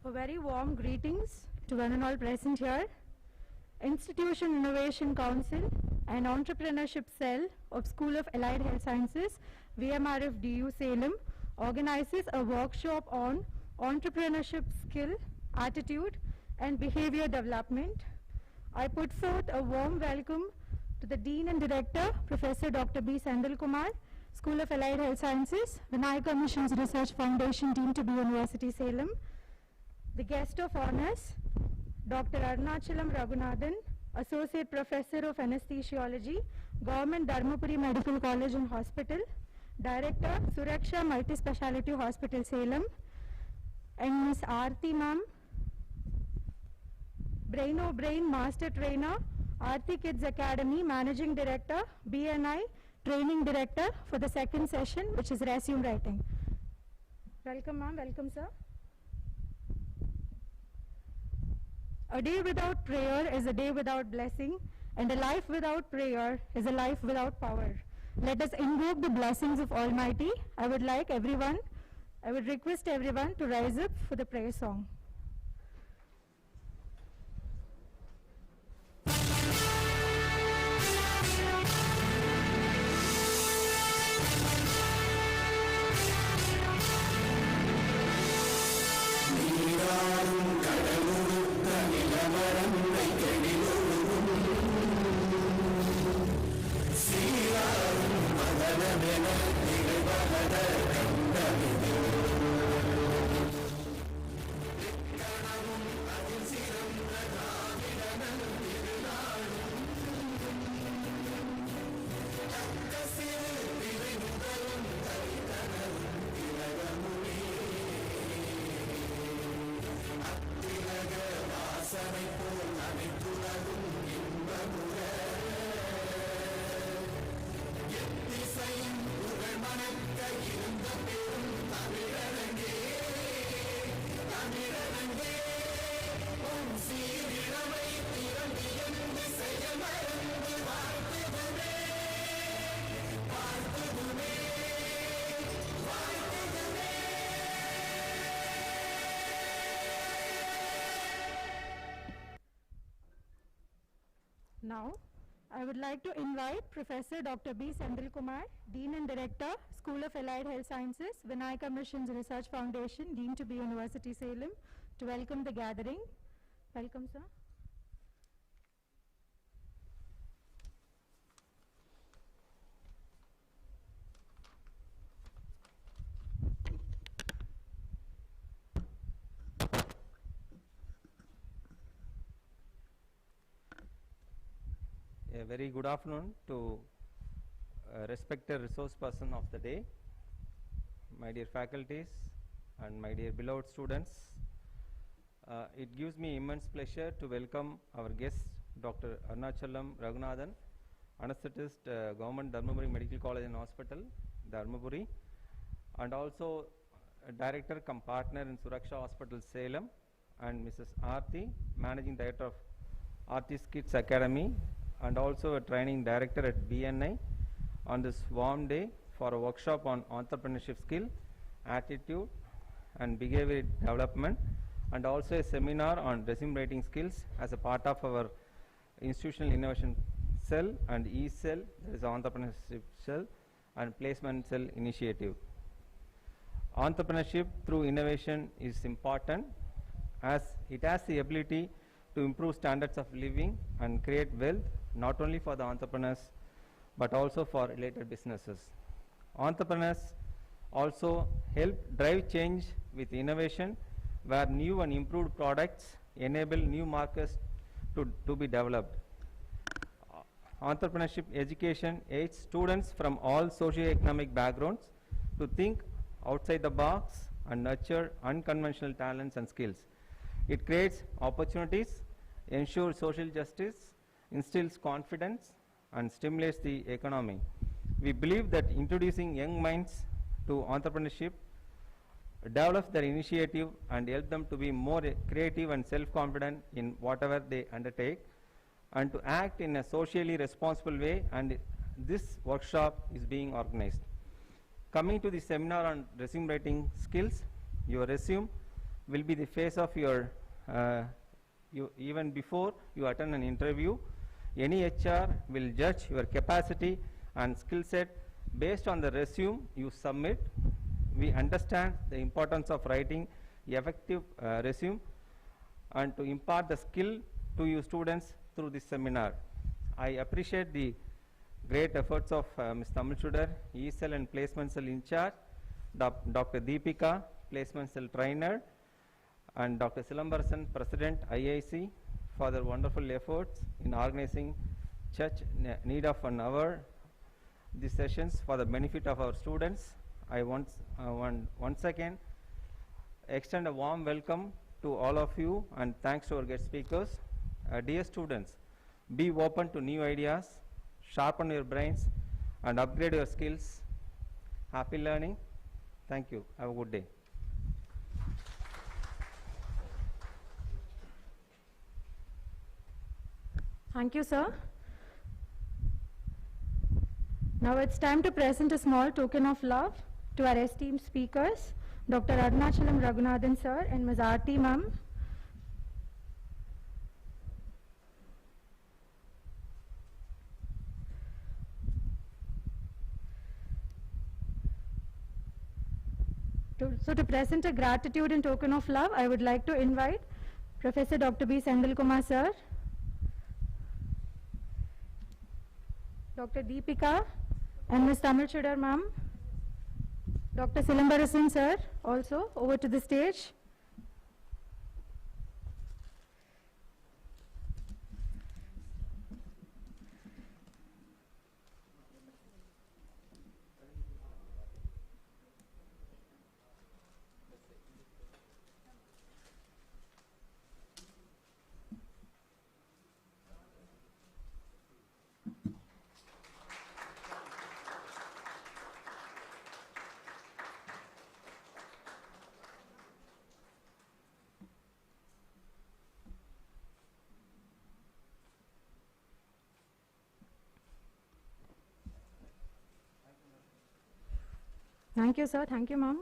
A very warm greetings to one and all present here. Institution Innovation Council and Entrepreneurship Cell of School of Allied Health Sciences, VMRF-DU Salem, organizes a workshop on entrepreneurship skill, attitude, and behavior development. I put forth a warm welcome to the Dean and Director, Professor Dr. B. Sendilkumar, School of Allied Health Sciences, Vinayaka Missions Research Foundation, deemed to be University Salem. The guest of honors, Dr. Arunachalam Ragunathan, Associate Professor of Anaesthesiology, Govt. Dharmapuri Medical College and Hospital, Director, Suraksha Multispeciality Hospital, Salem, and Ms. Aarti Ma'am, Brain Master Trainer, Aarti Kids Academy, Managing Director, BNI, Training Director for the second session, which is resume writing. Welcome ma'am, welcome sir. A day without prayer is a day without blessing, and a life without prayer is a life without power. Let us invoke the blessings of Almighty. I would request everyone to rise up for the prayer song. Now, I would like to invite Professor Dr. B. Sendilkumar, Dean and Director, School of Allied Health Sciences, Vinayaka Missions Research Foundation, deemed to be University Salem, to welcome the gathering. Welcome, sir. A very good afternoon to respected resource person of the day, my dear faculties and my dear beloved students. It gives me immense pleasure to welcome our guest, Dr. Arunachalam Ragunathan, anesthetist, Govt. Dharmapuri Medical College and Hospital, Dharmapuri, and also a director cum partner in Suraksha Hospital, Salem, and Mrs. Aarti, Managing Director of Aarti Kids Academy, and also a training director at BNI, on this warm day for a workshop on entrepreneurship skill, attitude and behavior development, and also a seminar on resume writing skills as a part of our institutional innovation cell and E-cell, that is entrepreneurship cell and placement cell initiative. Entrepreneurship through innovation is important as it has the ability to improve standards of living and create wealth not only for the entrepreneurs but also for related businesses. Entrepreneurs also help drive change with innovation, where new and improved products enable new markets to be developed. Entrepreneurship education aids students from all socio-economic backgrounds to think outside the box and nurture unconventional talents and skills. It creates opportunities, ensures social justice, instills confidence, and stimulates the economy. We believe that introducing young minds to entrepreneurship develops their initiative and help them to be more creative and self-confident in whatever they undertake, and to act in a socially responsible way, and this workshop is being organized. Coming to the seminar on resume writing skills, your resume will be the face of your, even before you attend an interview. Any HR will judge your capacity and skill set based on the resume you submit. We understand the importance of writing effective resume and to impart the skill to you students through this seminar. I appreciate the great efforts of Ms. Tamil Chudar, E-Cell and Placement Cell in charge, Dr. Deepika, Placement Cell trainer, and Dr. Silambarasan, President, IIC, for their wonderful efforts in organizing such need of an hour these sessions for the benefit of our students. I once again extend a warm welcome to all of you and thanks to our guest speakers. Dear students, be open to new ideas, sharpen your brains and upgrade your skills. Happy learning. Thank you. Have a good day. Thank you, sir. Now it's time to present a small token of love to our esteemed speakers, Dr. Arunachalam Ragunathan, sir, and Ms. Aarti, ma'am. So to present a gratitude and token of love, I would like to invite Professor Dr. B. Senthilkumar, sir, Dr. Deepika and Ms. Tamil Chudar, ma'am, Dr. Silambarasan, sir, also over to the stage. Thank you, sir. Thank you, ma'am.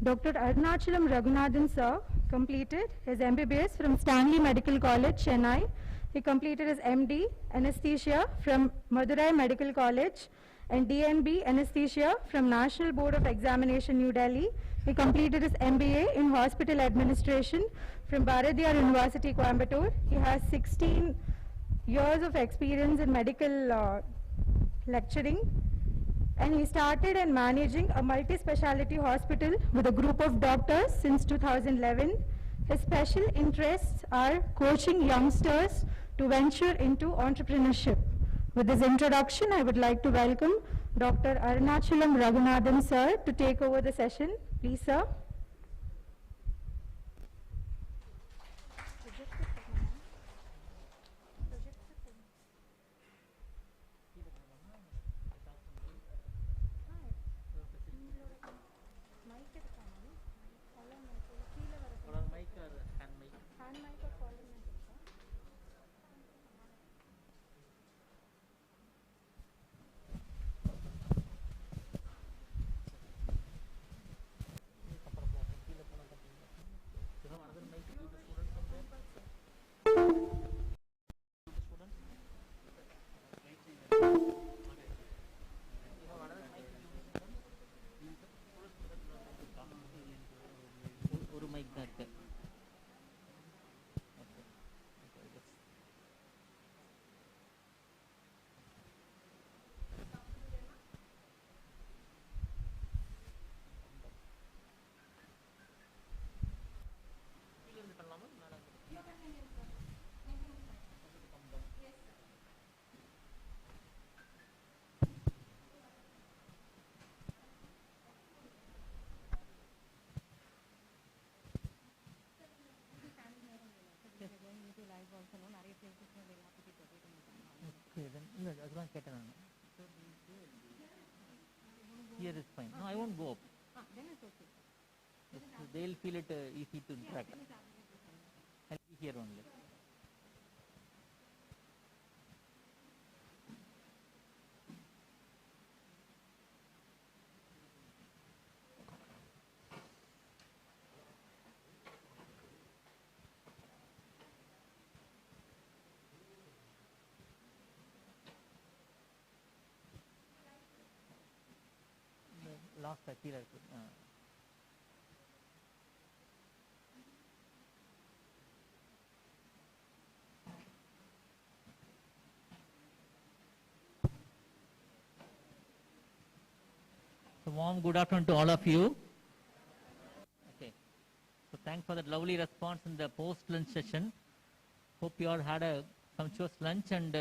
Dr. Arunachalam Ragunathan, sir, completed his MBBS from Stanley Medical College, Chennai. He completed his MD, Anesthesia, from Madurai Medical College, and DNB, Anesthesia, from National Board of Examination, New Delhi. He completed his MBA in Hospital Administration from Bharatiyar University, Coimbatore. He has 16 years of experience in medical lecturing, and he started in managing a multi-speciality hospital with a group of doctors since 2011. His special interests are coaching youngsters to venture into entrepreneurship. With this introduction, I would like to welcome Dr. Arunachalam Ragunathan, sir, to take over the session. Please, sir. Okay, then here is fine. No, I won't go up. Then it's okay. They'll feel it easy to interact. I'll be here only. Marks கீழே இருக்கு. So warm good afternoon to all of you. Okay. So thanks for that lovely response in the post-lunch session. Hope you all had a sumptuous lunch and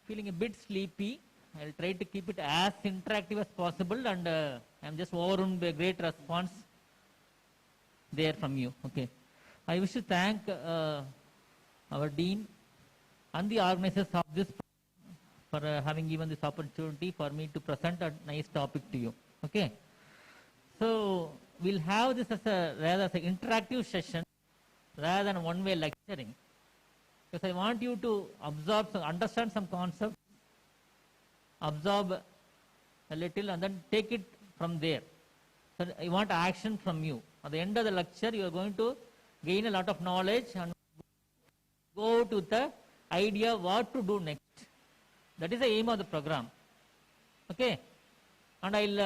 feeling a bit sleepy. I'll try to keep it as interactive as possible, and I'm just overwhelmed by a great response there from you. Okay. I wish to thank our Dean and the organizers of this for having given this opportunity for me to present a nice topic to you. Okay. So we'll have this as a rather as an interactive session rather than one-way lecturing, because I want you to absorb, understand some concepts, absorb a little, and then take it from there. So I want action from you. At the end of the lecture, you are going to gain a lot of knowledge and go to the idea what to do next. That is the aim of the program. Okay. And I'll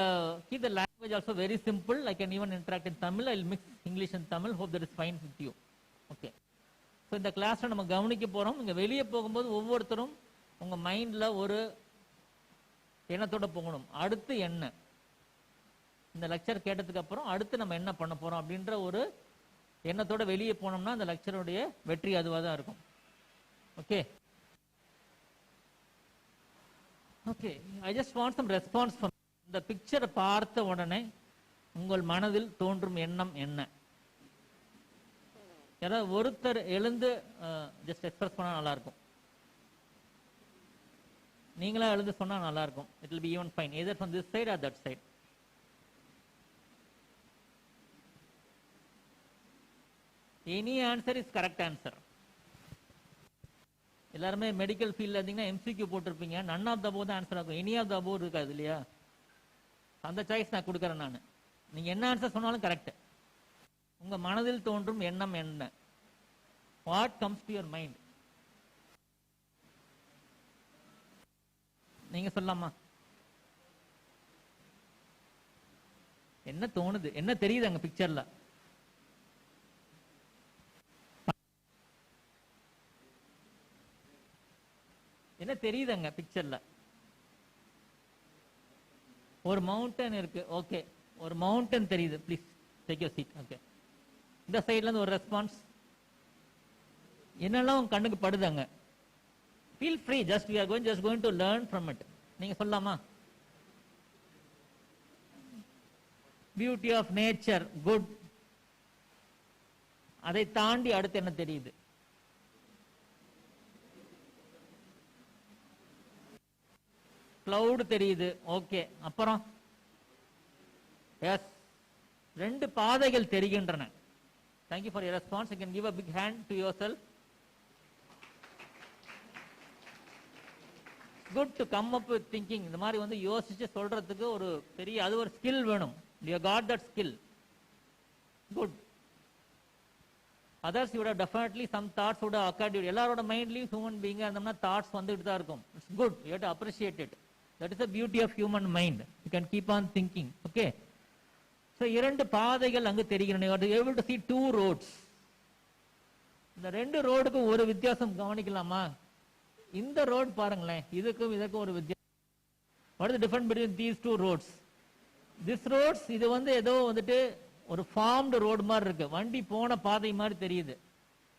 keep the language also very simple. I can even interact in Tamil. I'll mix English and Tamil. Hope that is fine with you. Okay. So இந்த கிளாஸ்ல நம்ம கவனிக்க போறோம். நீங்க வெளியே போகும்போது ஒவ்வொருத்தரும் உங்க மைண்ட்ல ஒரு எண்ணத்தோட போகணும். அடுத்து என்ன? இந்த லெக்சர் கேட்டதுக்கு அப்புறம் அடுத்து நம்ம என்ன பண்ண போறோம் அப்படின்ற ஒரு எண்ணத்தோட வெளியே போனோம்னா அந்த லெக்சருடைய வெற்றி அதுவா தான் இருக்கும். Okay. Okay, I just want some response from the picture பார்த்த உடனே உங்கள் மனதில் தோன்றும் எண்ணம் என்ன? யாராவது ஒருத்தர் எழுந்து ஜஸ்ட் எக்ஸ்பிரஸ் பண்ணா நல்லா இருக்கும். நீங்களா எழுந்து சொன்னா நல்லா இருக்கும். It will be even fine, either from this side or that side. Any answer is correct answer. எல்லாருமே மெடிக்கல் ஃபீல்டில் இருந்தீங்கன்னா எம்சிக்யூ போட்டிருப்பீங்க. நன் ஆஃப் த அபோவ் தான் ஆன்சர் ஆகும். எனி ஆஃப் த அபோவ் இருக்காது இல்லையா? அந்த சாய்ஸ் நான் கொடுக்குறேன். நான் நீங்கள் என்ன ஆன்சர் சொன்னாலும் கரெக்ட். உங்கள் மனதில் தோன்றும் எண்ணம் என்ன? What comes to your mind? நீங்க சொல்லலாமா? என்ன தோணுது? என்ன தெரியுது அங்க பிக்சர்ல? என்ன தெரியுதுங்க பிக்சர்ல? ஒரு மவுண்டன் இருக்கு. ஓகே, ஒரு மவுண்டன் தெரியுது. Please take your seat. Okay, இந்த சைட்ல இருந்து ஒரு ரெஸ்பான்ஸ். என்னெல்லாம் உங்க கண்ணுக்கு படுதாங்க? Feel free. Just we are going to learn from it. நீங்க சொல்லலாமா? Beauty of nature, good. அதை தாண்டி அடுத்து என்ன தெரியுது? கிளவுட் தெரியுது. ஓகே, அப்புறம் எஸ், ரெண்டு பாதைகள் தெரிகின்றன. Thank you for your response. You can give a big hand to yourself. Good to come up with thinking. இந்த மாதிரி வந்து யோசிச்சு சொல்றதுக்கு ஒரு பெரிய அது ஒரு ஸ்கில் வேணும். You got that skill. Good. Others you would have definitely some thoughts would have occurred. எல்லாரோட மைண்ட்லயும் ஹியூமன் பீயிங்கா இருந்தோம்னா தாட்ஸ் வந்துட்டு தான் இருக்கும். It's good. You have to appreciate it. That is the beauty of human mind. You can keep on thinking. Okay. So இரண்டு பாதைகள் அங்கு தெரிகின்றன. You are able to see two roads. இந்த ரெண்டு ரோடுக்கு ஒரு வித்தியாசம் கவனிக்கலாமா? இந்த ரோட் பாருங்களேன், இதுக்கும் ஒரு வித்தியாசம். What is the difference between these two roads? This roads, இது வந்து ஏதோ வந்துட்டு ஒரு ஃபார்ம்டு ரோடு மாதிரி இருக்கு. வண்டி போன பாதை மாதிரி தெரியுது.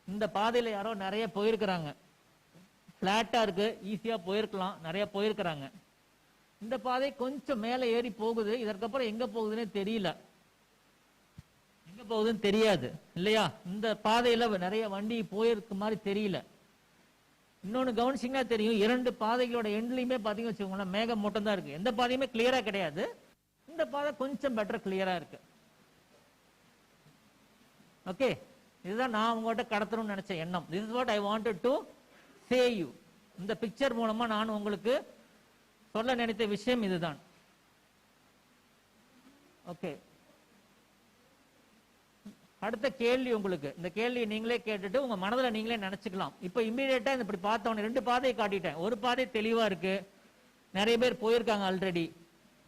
இந்த பாதையில யாரோ நிறைய போயிருக்கிறாங்க. பிளாட்டா இருக்கு, ஈஸியா போயிருக்கலாம், நிறைய போயிருக்கிறாங்க. இந்த பாதை கொஞ்சம் மேலே ஏறி போகுது. இதற்கப்புறம் எங்க போகுதுன்னே தெரியல, எங்க போகுதுன்னு தெரியாது இல்லையா? இந்த பாதையில நிறைய வண்டி போயிருக்கு மாதிரி தெரியல. இன்னொன்னு கவனிச்சிங்கன்னா தெரியும், இரண்டு பாதைகளோட எண்ட்லையுமே பாத்தீங்கன்னு வச்சுக்கோங்களேன், மேகம் மட்டும் தான் இருக்கு. எந்த பாதையுமே கிளியரா கிடையாது. இந்த பாதை கொஞ்சம் பெட்டர் கிளியரா இருக்கு. ஓகே, இதுதான் நான் உங்கள்கிட்ட கடத்தணும்னு நினைச்ச எண்ணம். This is what I wanted to say you. இந்த பிக்சர் மூலமா நான் உங்களுக்கு சொல்ல நினைத்த விஷயம் இதுதான். ஓகே, அடுத்த கேள்வி உங்களுக்கு. இந்த கேள்வியை நீங்களே கேட்டுட்டு உங்க மனதில் நீங்களே நினைச்சுக்கலாம். இப்ப இம்மீடியட்டா இப்படி பார்த்தவொடனே ரெண்டு பாதையை காட்டிட்டேன். ஒரு பாதை தெளிவா இருக்கு, நிறைய பேர் போயிருக்காங்க ஆல்ரெடி.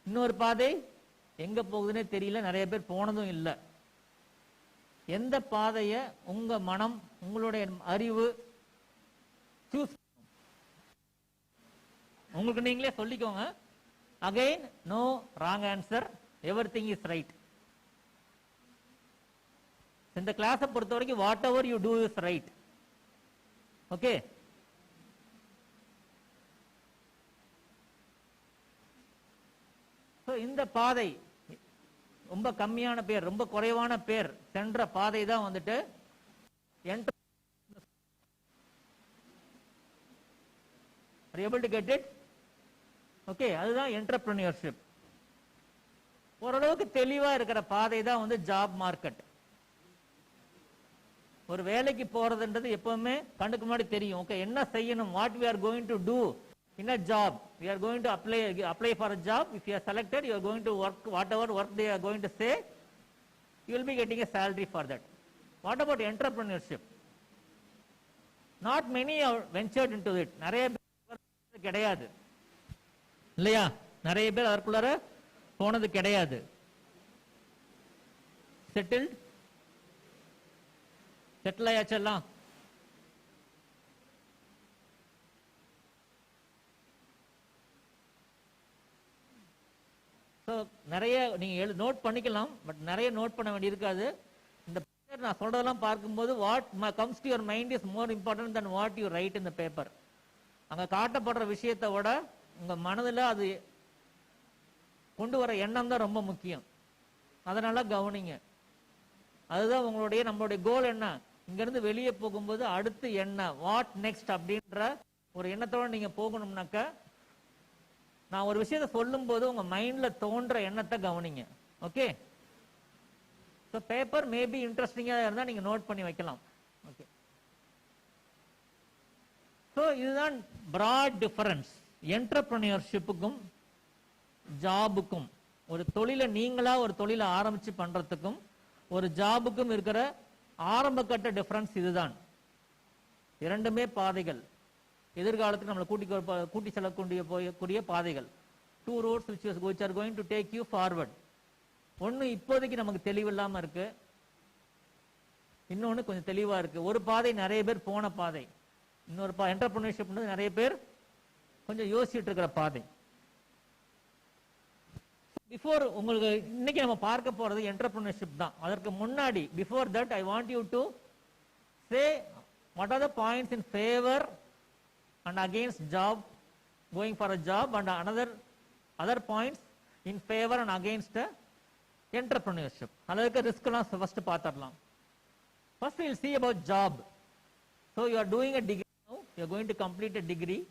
இன்னொரு பாதை எங்க போகுதுன்னே தெரியல, நிறைய பேர் போனதும் இல்லை. எந்த பாதையை உங்க மனம், உங்களுடைய அறிவு சூஸ், உங்களுக்கு நீங்களே சொல்லிக்கோங்க. Again no wrong answer, everything is right. இந்த கிளாஸை பொறுத்த வரைக்கும் whatever you do is right. Okay, இந்த பாதை ரொம்ப கம்மியான பேர், ரொம்ப குறைவான பேர் சென்ற பாதை தான் வந்துட்டு Are you able to get it? Okay, அதுதான் entrepreneurship. ஓரளவுக்கு தெளிவா இருக்கிற பாதை தான் வந்து ஜாப் மார்க்கெட். ஒரு வேலைக்கு போறதுன்றது எப்பவுமே கண்ணுக்கு முன்னாடி தெரியும். ஓகே, என்ன செய்யணும், what we are going to do in a job. We are going to apply for a job. If you are selected, you are going to work whatever work they are going to say, you will be getting a salary for that. What about entrepreneurship? Not many are ventured into it. நிறைய பேர் கிடையாது இல்லையா, நிறைய பேர் அதற்குள்ளார போனது கிடையாது. Settle ஆயாச்செல்லாம். நிறைய நீங்க நோட் பண்ணிக்கலாம், பட் நிறைய நோட் பண்ண வேண்டி இருக்காது. இந்த பேப்பர் நான் சொல்றதெல்லாம் பார்க்கும்போது what comes to your mind is more important than what you right in the paper. அங்க காட்டப்படுற விஷயத்தை விட உங்க மனதில் அது கொண்டு வர எண்ணம் தான் ரொம்ப முக்கியம். அதனால கவனிங்க. அதுதான் உங்களுடைய நம்மளுடைய கோல். என்ன, இங்க இருந்து வெளியே போகும்போது அடுத்து என்ன, வாட் நெக்ஸ்ட் அப்படின்ற ஒரு எண்ணத்தோட நீங்க போகணும்னாக்க, நான் ஒரு விஷயத்தை சொல்லும் போது உங்க மைண்ட்ல தோன்ற எண்ணத்தை கவனிங்க. ஓகே, ஸோ பேப்பர் மேபி இன்ட்ரெஸ்டிங்கா இருந்தா நீங்க நோட் பண்ணி வைக்கலாம். ஓகே, ஸோ இதுதான் பிராட் டிஃபரன்ஸ் என்டர்பிரனியர்ஷிப்புக்கும் ஜாபுக்கும். ஒரு தொழிலை நீங்களா ஒரு தொழிலை ஆரம்பிச்சு பண்றதுக்கும் ஒரு ஜாபுக்கும் இருக்கிற ஆரம்ப கட்ட டிஃபரன்ஸ் இதுதான். இரண்டுமே பாதைகள், எதிர்காலத்துக்கு நம்மளை கூட்டி செல்லக்கூடிய பாதைகள். Two roads which are going to take you forward. ஒன்னு இப்போதைக்கு நமக்கு தெளிவில்லாம இருக்கு, இன்னொன்னு கொஞ்சம் தெளிவா இருக்கு. ஒரு பாதை நிறைய பேர் போன பாதை, இன்னொரு என்டர்பிரினர்ஷிப் நிறைய பேர் கொஞ்சம் யோசிச்சுட்டு இருக்கிற பாதை. பிஃபோர் உங்களுக்கு இன்னைக்கு நம்ம பார்க்க போறது என்டர்பிரினர்ஷிப் தான். அதற்கு முன்னாடி before that I want you to say what are the points in favour and against job, going for a job, and other points in favor and against entrepreneurship. அதற்கு ரிஸ்க் எல்லாம் ஃபர்ஸ்ட் பார்த்துடலாம். First we will see about job. So you are doing a degree now, you are going to complete a degree,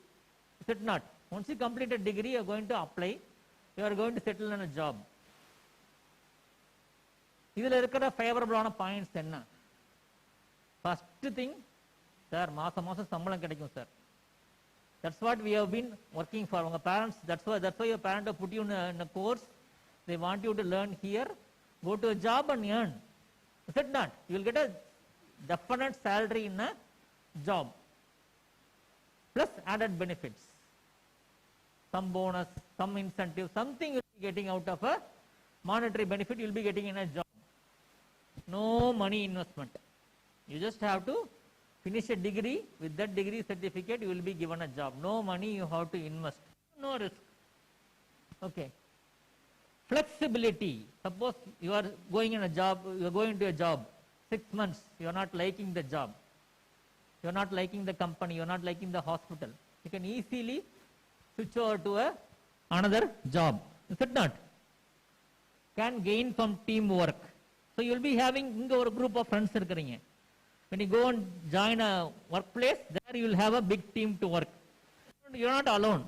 is it not? Once you complete a degree, you are going to apply, you are going to settle in a job. இதுல இருக்கிற ஃபேவரபிளான points என்ன? First thing, sir மாசம் சம்பளம் கிடைக்கும் sir. That's what we have been working for. Our parents, that's why your parents have put you in a course. They want you to learn here, go to a job and earn. Is it not? You will get a definite salary in a job, plus added benefits, some bonus, some incentive, something you will be getting out of a monetary benefit. You will be getting in a job. No money investment. You just have to finish a degree. With that degree certificate, you will be given a job. No money you have to invest. No risk. Okay. Flexibility. Suppose you are going in a job, you are going to a job, 6 months, you are not liking the job. You are not liking the company, you are not liking the hospital. You can easily switch over to another job. Is it not? Can gain from teamwork. So you will be having a group of friends. When you go and join a workplace, there you will have a big team to work. You are not alone.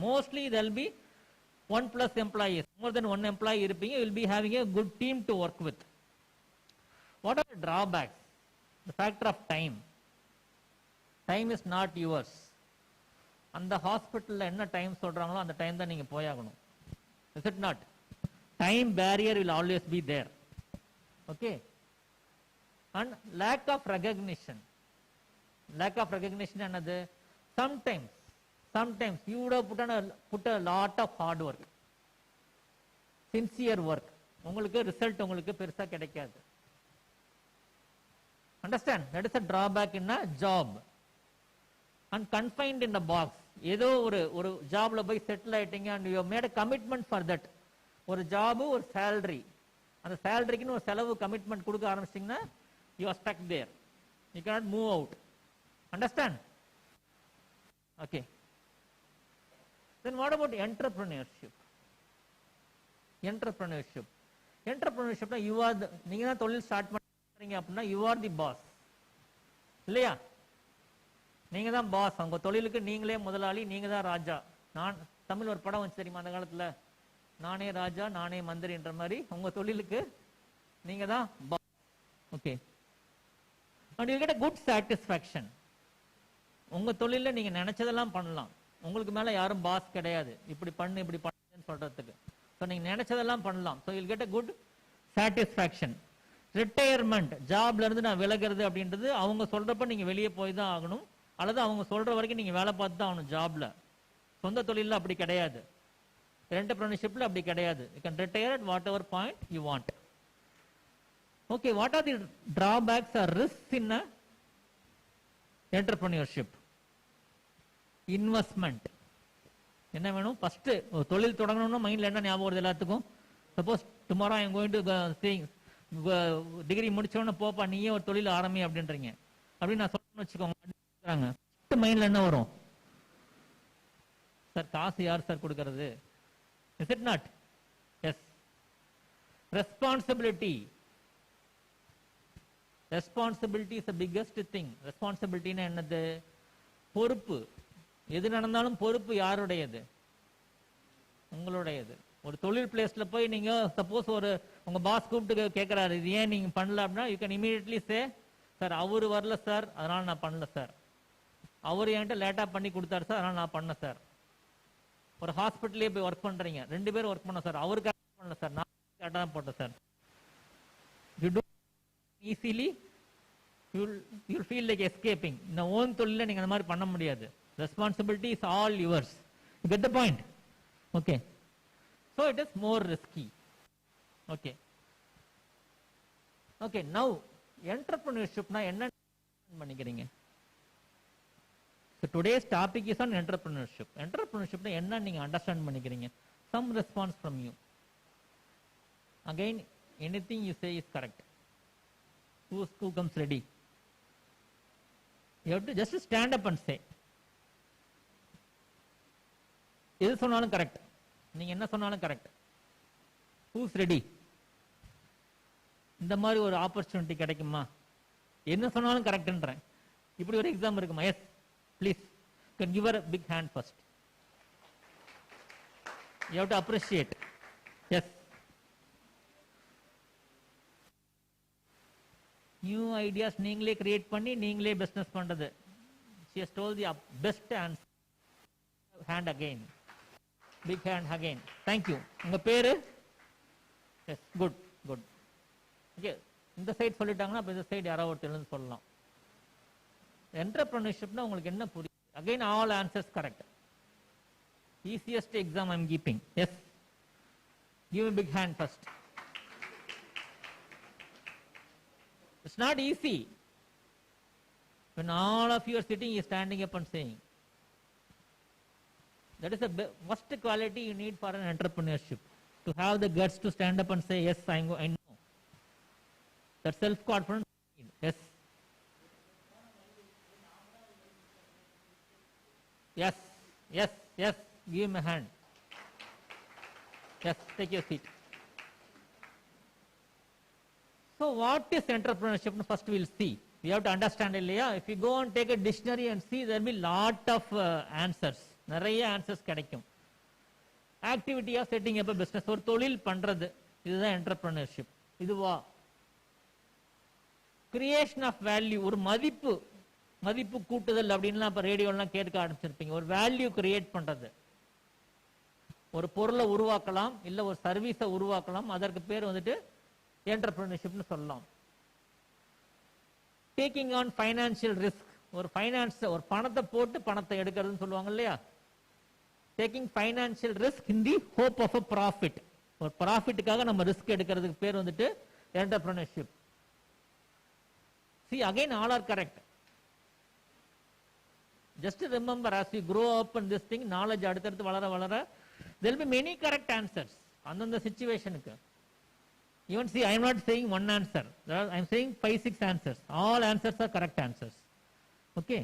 Mostly there will be 1+ employees. More than one employee, you will be having a good team to work with. What are the drawbacks? The factor of time. Time is not yours. And the hospital, enna time solrangalo and the time da neenga poyaganum. Is it not? Time barrier will always be there. Okay. And lack of recognition. Lack of recognition another. Sometimes Sometimes you would have put a lot of hard work, sincere work. உங்களுக்கு result உங்களுக்கு பெருசா கிடைக்காது. Understand? That is a drawback in a job. And confined in the box. ஏதோ ஒரு ஜாப்ல போய் settle ஆயிட்டீங்க and you have made a commitment for that. ஒரு ஜாப், ஒரு salary. அந்த சேலரிக்குன்னு ஒரு செலவு கமிட்மெண்ட் கொடுக்க ஆரம்பிச்சிங்கன்னா you are stuck there. You cannot move out. Understand? Okay. Then what about entrepreneurship? Entrepreneurshipனா you are the, நீங்க தான் தொழில் ஸ்டார்ட் பண்றீங்க அப்படின்னா you are the boss. இல்லையா? நீங்க தான் பாஸ். உங்க தொழிலுக்கு நீங்களே முதலாளி, நீங்க தான் ராஜா. நான் தமிழ் ஒரு படம் வச்சு தெரியுமா அந்த காலத்துல, நானே ராஜா நானே மந்திரின்ற மாதிரி உங்க தொழிலுக்கு நீங்க தான் boss. Okay. And you get a good satisfaction. உங்க தொழில நீங்க நினைச்சதெல்லாம் பண்ணலாம். உங்களுக்கு மேல யாரும் பாஸ் கிடையாது. இப்படி பண்ணு இப்படி பண்ணுன்னு சொல்றதுக்கு. ஸோ நீங்க நினைச்சதெல்லாம் பண்ணலாம். So you'll get a good satisfaction. Retirement, ஜாப்ல இருந்து நான் விலகிறது அப்படின்றது அவங்க சொல்றப்ப நீங்க வெளியே போய் தான் ஆகணும், அல்லது அவங்க சொல்ற வரைக்கும் நீங்க வேலை பார்த்து தான் ஆகணும் ஜாப்ல. சொந்த தொழில அப்படி கிடையாது. என்டர்பிரனர்ஷிப்ல அப்படி கிடையாது. You can retire at whatever point you want. Okay, what are the drawbacks or risks in a entrepreneurship? Investment. என்ன வேணும்? ஃபர்ஸ்ட் தொழில் தொடங்கணும்னா மைண்ட்ல என்ன ஞாபகம் வருது எல்லாத்துக்கும்? Suppose tomorrow I am going to degree முடிச்சோன்னு போப்பா நீயே ஒரு தொழில் ஆரம்பி அப்படின்றீங்க அப்படின்னு நான் சொல்லணும்னு வச்சுக்கோங்க. ஃபர்ஸ்ட் மைண்ட்ல என்ன வரும்? சார் காசு யார் சார் கொடுக்கறது? Is it not? Yes. Responsibility. Responsibility is the biggest thing. Responsibility னா என்னது? பொறுப்பு. எது நடந்தாலும் பொறுப்பு யாருடையது? உங்களுடையது. ஒரு தொழில் பிளேஸ்ல போய் நீங்க சப்போஸ் உங்க பாஸ் கூப்பிட்டு கேட்கிறாரு இது ஏன் நீங்க பண்ணல அப்படின்னா you can immediately say sir அவரு வரல சார் அதனால நான் பண்ணல சார், அவரு என்கிட்ட லேட்டா பண்ணி கொடுத்தாரு சார் அதனால நான் பண்ண சார். ஒரு ஹாஸ்பிட்டல்லே போய் ஒர்க் பண்றீங்க, 2 பேரும் ஒர்க் பண்ண சார், அவரு கரெக்டா பண்ணல சார் நான் கரெக்டா தான் போட்டேன் sir. You too easily you'll feel like escaping. இந்த ஓன் தொழில நீங்க அந்த மாதிரி பண்ண முடியாது. Responsibility is all yours. You get the point? Okay. So it is more risky. Okay. Okay, now entrepreneurship na enna பண்ணிக்கிறீங்க? So today's topic is on entrepreneurship. Entrepreneurship na enna நீங்க understand பண்ணிக்கிறீங்க? Some response from you. Again, anything you say is correct. Who comes ready? You have to just stand up and say. எது சொன்னாலும் correct, நீங்க என்ன சொன்னாலும் correct. Who's ready? இந்த மாதிரி ஒரு ஆப்பர்ச்சுனிட்டி கிடைக்குமா? என்ன சொன்னாலும் கரெக்ட்ன்றேன். இப்படி ஒரு எக்ஸாம் இருக்குமா? Yes please can give her a big hand first. You have to appreciate. Yes. New ideas நீங்களே கிரியேட் பண்ணி நீங்களே பிசினஸ் பண்றது. She has told the best answer. Hand again. Big hand again. Thank you. உங்க பேரு? Yes, good, good. Okay, இந்த side சொல்லிட்டாங்கன்னா அப்ப இந்த சைடு யாராவது ஒருத்தர் சொல்லலாம். Entrepreneurshipனா உங்களுக்கு என்ன புரியுது? Again, all answers correct. Easiest exam I'm keeping. Yes. Give a big hand first. It's not easy. When all of you are sitting, you are standing up and saying. That is the first quality you need for an entrepreneurship. To have the guts to stand up and say, yes, I know. That self-confidence. Yes. Yes, yes, yes. Give him a hand. Yes, take your seat. So what is entrepreneurship? First we will see. We have to understand it. If you go and take a dictionary and see, there will be lot of answers. நிறைய answers கிடைக்கும். Activity of setting up a business. ஒரு தொழில் பண்றது. இதுதான் entrepreneurship. இதுவா? Creation of value. ஒரு மதிப்பு கூட்டுதல் அப்படின்லாம் இப்ப ரேடியோலாம் கேட்க ஆரம்பிச்சிருப்பீங்க. ஒரு வேல்யூ கிரியேட் பண்றது. ஒரு பொருளை உருவாக்கலாம், இல்ல ஒரு சர்வீஸை உருவாக்கலாம். அதற்கு பேர் வந்துட்டு என்டர்பிரினர்ஷிப்னு சொல்லலாம். Taking on financial risk. ஒரு பணத்தை போட்டு பணத்தை எடுக்கிறதுன்னு சொல்லுவாங்க இல்லையா? taking financial risk in the hope of a profit. ஒரு ப்ராஃபிட்டுக்காக நம்ம ரிஸ்க் எடுக்கிறதுக்கு பேர் வந்துட்டு entrepreneurship. See, again all are correct. Just remember, as you grow up in this thing, knowledge அடுத்தடுத்து வளர வளர there will be many correct answers அந்தந்த சிச்சுவேஷனுக்கு. Even see, I am not saying one answer. I am saying 5-6 answers. All answers are correct answers. Okay.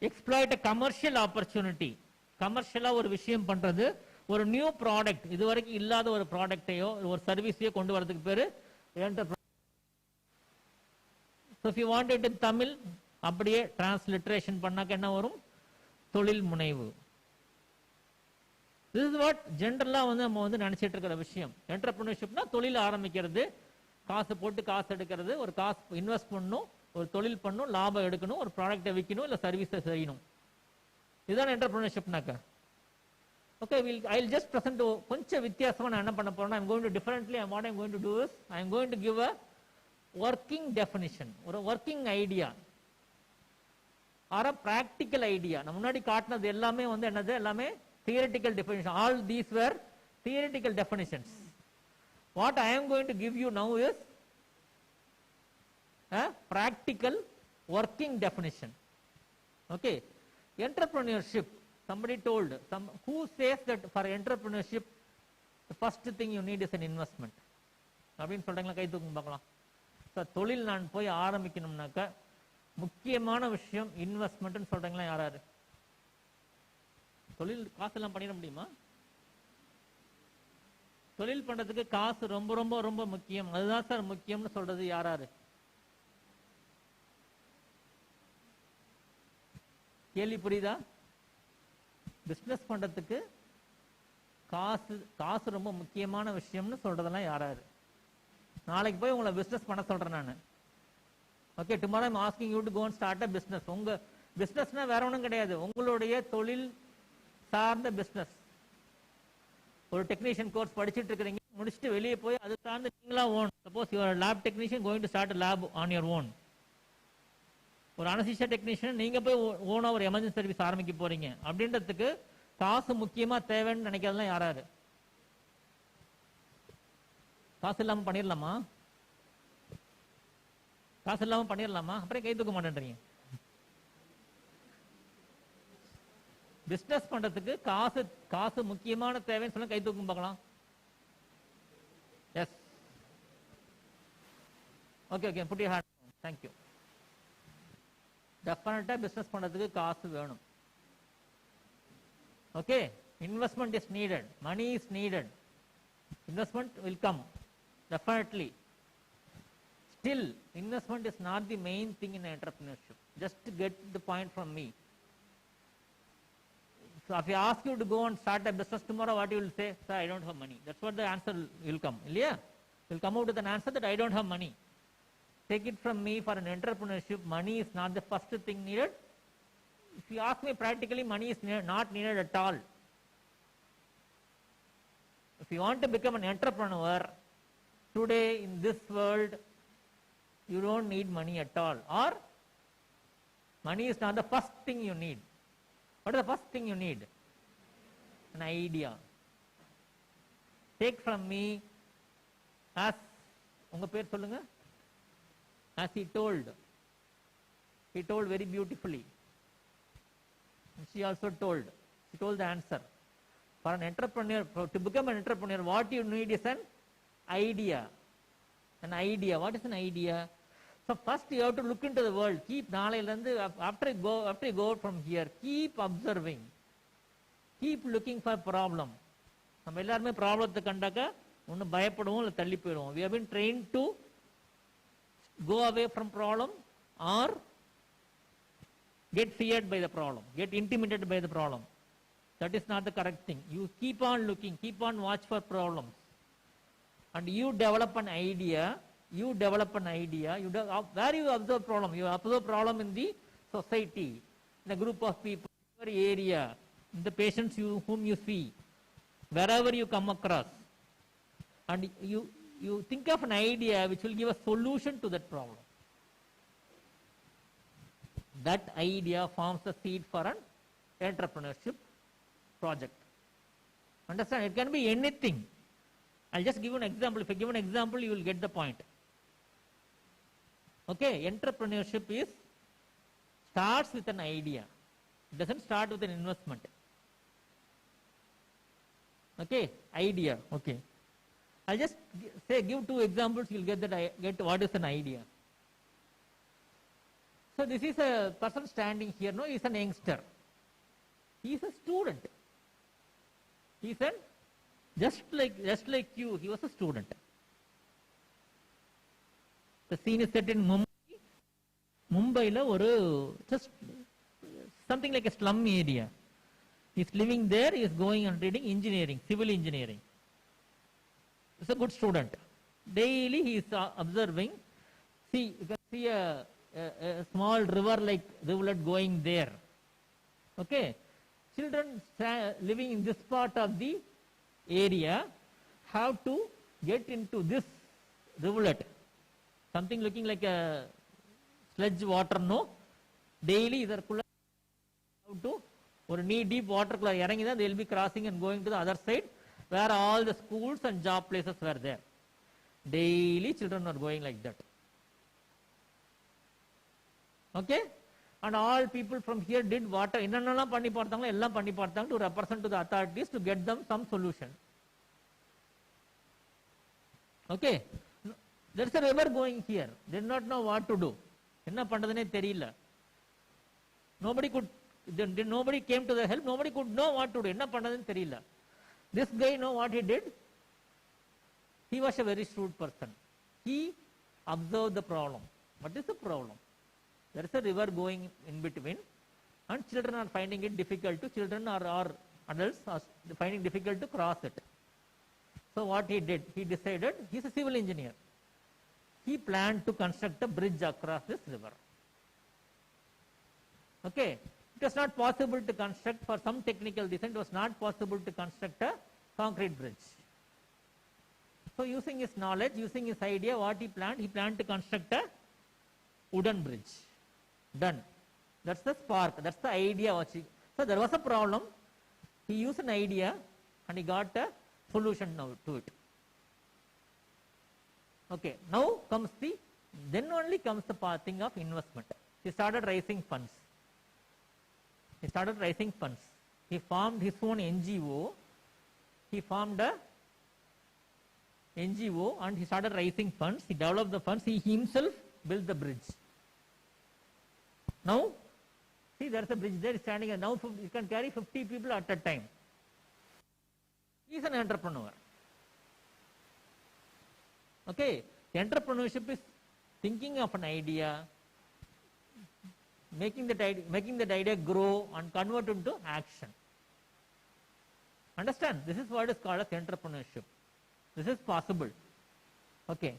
Exploit a commercial opportunity. கமர்ஷியலா ஒரு விஷயம் பண்றது, ஒரு new product, இதுவரைக்கும் இல்லாத ஒரு ப்ராடக்டையோ ஒரு சர்வீஸையோ கொண்டு வரதுக்கு பேரு enterprise. So if you want it in Tamil, அப்படியே டிரான்ஸ்லிட்ரேஷன் பண்ணாக்க என்ன வரும்? தொழில் முனைவு. This is what ஜெனரலா நம்ம நினைச்சிட்டு இருக்கிற விஷயம். என்டர்பிரினர்ஷிப்னா தொழில் ஆரம்பிக்கிறது, காசு போட்டு காசு எடுக்கிறது, ஒரு காசு இன்வெஸ்ட் பண்ணணும், ஒரு தொழில் பண்ணணும், லாபம் எடுக்கணும், ஒரு ப்ராடக்டை விற்கணும், இல்ல சர்வீஸை செய்யணும். இதுதான் என்டர்பிரினர்ஷிப்னாக்க. Okay, I'll just present கொஞ்சம் வித்தியாசமா நான் என்ன பண்ண போறேன்னா, I'm going to differently, and what I'm going to do is I'm going to give a working definition, ஒரு working idea or a practical idea. நம்ம முன்னாடி காட்டினது எல்லாமே என்னது? எல்லாமே theoretical definition. All these were theoretical definitions. What I am going to give you now is a practical working definition. Okay, entrepreneurship. Somebody told, who says that for entrepreneurship the first thing you need is an investment? அப்படின்னு சொல்றாங்களா? கை தூக்குங்க பார்க்கலாம். தொழில் நான் போய் ஆரம்பிக்கணும்னாக்க முக்கியமான விஷயம் investment சொல்றாங்களா? யாராரு? தொழில் காசு எல்லாம் பண்ணிட முடியுமா? தொழில் பண்றதுக்கு காசு ரொம்ப ரொம்ப ரொம்ப முக்கியம். அதுதான் சார் முக்கியம்னு சொல்றது யாராரு? கேள்வி புரியுதா? பிசினஸ் பண்றதுக்கு காசு ரொம்ப முக்கியமான விஷயம்னு சொல்றதெல்லாம் யாராரு? நாளைக்கு போய் உங்களை பிசினஸ் பண்ண சொல்றேன் நான். Okay, tomorrow I am asking you to go and start a business. உங்க பிசினஸ்னா வேற ஒன்றும் கிடையாது, உங்களுடைய தொழில் சார்ந்த பிசினஸ். ஒரு டெக்னீஷியன் கோர்ஸ் படிச்சுட்டு இருக்கிறீங்க, முடிச்சுட்டு வெளியே போய் அது சார்ந்து நீங்களா own. Suppose your lab technician going to start lab on your own. ஒரு அனஸ்தீசியா டெக்னீஷியன் நீங்க போய் ஓனா ஒரு எமர்ஜென்சி சர்வீஸ் ஆரம்பிக்க போறீங்க அப்படின்றதுக்கு காசு முக்கியமா தேவைன்னு நினைக்கிறதுலாம் யாராரு? காசு இல்லாம பண்ணிடலாமா? காசு இல்லாம பண்ணிடலாமா? அப்புறம் கை தூக்க மாட்டேன்றீங்க. பிசினஸ் பண்றதுக்கு காசு முக்கியமான தேவைன்னு சொல்ல கை தூக்கும் பார்க்கலாம். Yes, okay okay, put your hand. Thank you. டெஃபினட்டா பிசினஸ் பண்றதுக்கு காசு வேணும். Okay, investment is needed, money is needed, investment will come definitely. Still, investment is not the main thing in entrepreneurship. Just to get the point from me. So if I ask you to go and start a business tomorrow, what you will say? Sir, I don't have money. That's what the answer will come. Yeah, you'll come out with an answer that I don't have money. Take it from me, for an entrepreneurship, money is not the first thing needed. If you ask me practically, money is not needed at all. If you want to become an entrepreneur today in this world, you don't need money at all, or money is not the first thing you need. What is the first thing you need? An idea. Take from me, as unga per solunga, as he told very beautifully. She also told the answer. For an entrepreneur, to become an entrepreneur, what you need is an idea. An idea. What is an idea? So first you have to look into the world. Keep after you go from here, keep observing. Keep looking for problem. நம்ம எல்லாருமே ப்ராப்ளத்தை கண்டாக்க ஒன்று பயப்படுவோம், இல்லை தள்ளி போயிடுவோம். We have been trained to go away from problem or get feared by the problem, get intimidated by the problem. That is not the correct thing. You keep on looking, keep on watch for problems. And you develop an idea, where you observe problem. You observe problem in the society, in a group of people, your area, in the patients whom you see, wherever you come across. And you think of an idea which will give a solution to that problem. That idea forms the seed for an entrepreneurship. project. Understand? It can be anything. I'll just give an example. If I give an example, you will get the point. Okay, entrepreneurship starts with an idea. It doesn't start with an investment. Okay, idea. Okay. I'll just give 2 examples. You'll get what is an idea. So this is a person standing here. No, he's an youngster. He's a student. He's an just like you. He was a student. The scene is set in Mumbai. Mumbai just something like a slum area. He's living there. He is going and reading engineering, civil engineering. He's a good student. Daily he is observing. See, you can see a small river-like rivulet going there. Okay. Children living in this part of the area have to get into this rivulet. Something looking like a sludge water, no? Daily they have to or knee-deep water, they will be crossing and going to the other side where all the schools and job places were there. Daily children are going like that. Okay? And all people from here did what? To represent to the authorities to get them some solution. Okay? There is a river going here. They did not know what to do. Nobody came to the help. Nobody could know what to do. This guy know what he did? He was a very shrewd person. He observed the problem. What is the problem? There is a river going in between and children are finding it difficult to, children or adults are finding difficult to cross it. So what he did? He decided, he is a civil engineer. He planned to construct a bridge across this river. Okay. It was not possible to construct, for some technical reason, it was not possible to construct a concrete bridge. So using his knowledge, using his idea, what he planned to construct a wooden bridge. Done. That's the spark. That's the idea. So there was a problem. He used an idea and he got a solution now to it. Okay. Now then only comes the thing of investment. He started raising funds. He formed his own NGO. He formed a NGO and he started raising funds. He developed the funds. He himself built the bridge. Now, see, there is a bridge there standing, and now you can carry 50 people at a time. He is an entrepreneur. Okay, entrepreneurship is thinking of an idea, making that idea grow and convert into action. Understand? This is what is called as entrepreneurship. This is possible. Okay.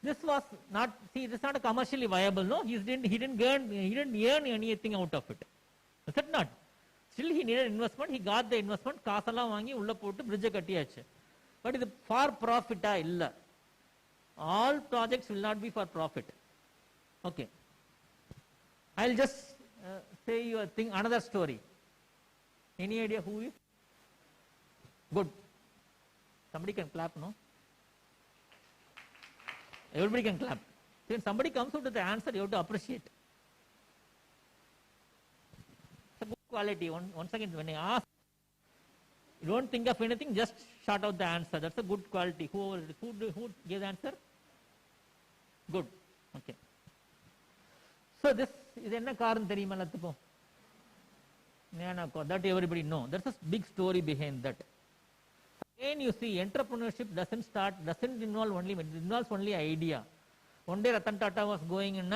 This was not, see, it is not a commercially viable, no? He didn't earn anything out of it. Is that not? Still he needed investment, he got the investment, kaasala vaangi ulla pottu bridge kattiyachu. But it is for profit illa. All projects will not be for profit. Okay. I'll just say you a thing, another story. Any idea who is? Good. Somebody can clap, no? Everybody can clap. When somebody comes out with the answer, you have to appreciate. It's a good quality. Once again, when I ask, you don't think of anything, just shout out the answer. That's a good quality. Who gave the answer? Good. Okay. So this is enna karan theriyuma lathupo. That everybody know. There's a big story behind that. Again, you see, entrepreneurship doesn't involve only, it involves only idea. One day Ratan Tata was going in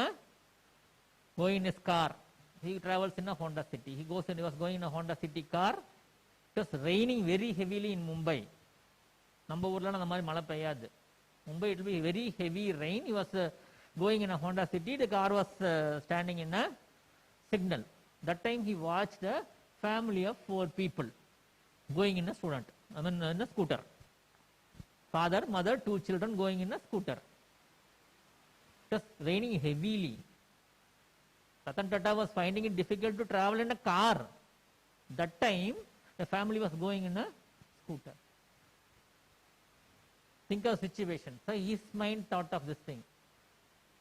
his car. He travels in a Honda City. He was going in a Honda City car. It was raining very heavily in Mumbai. Mumbai, it will be very heavy rain. He was going in a Honda City. The car was standing in a signal. That time he watched a family of 4 people going in a scooter. Father, mother, 2 children going in a scooter. It was raining heavily. Ratan Tata was finding it difficult to travel in a car. That time, The family was going in a scooter. Think of situation. So his mind thought of this thing.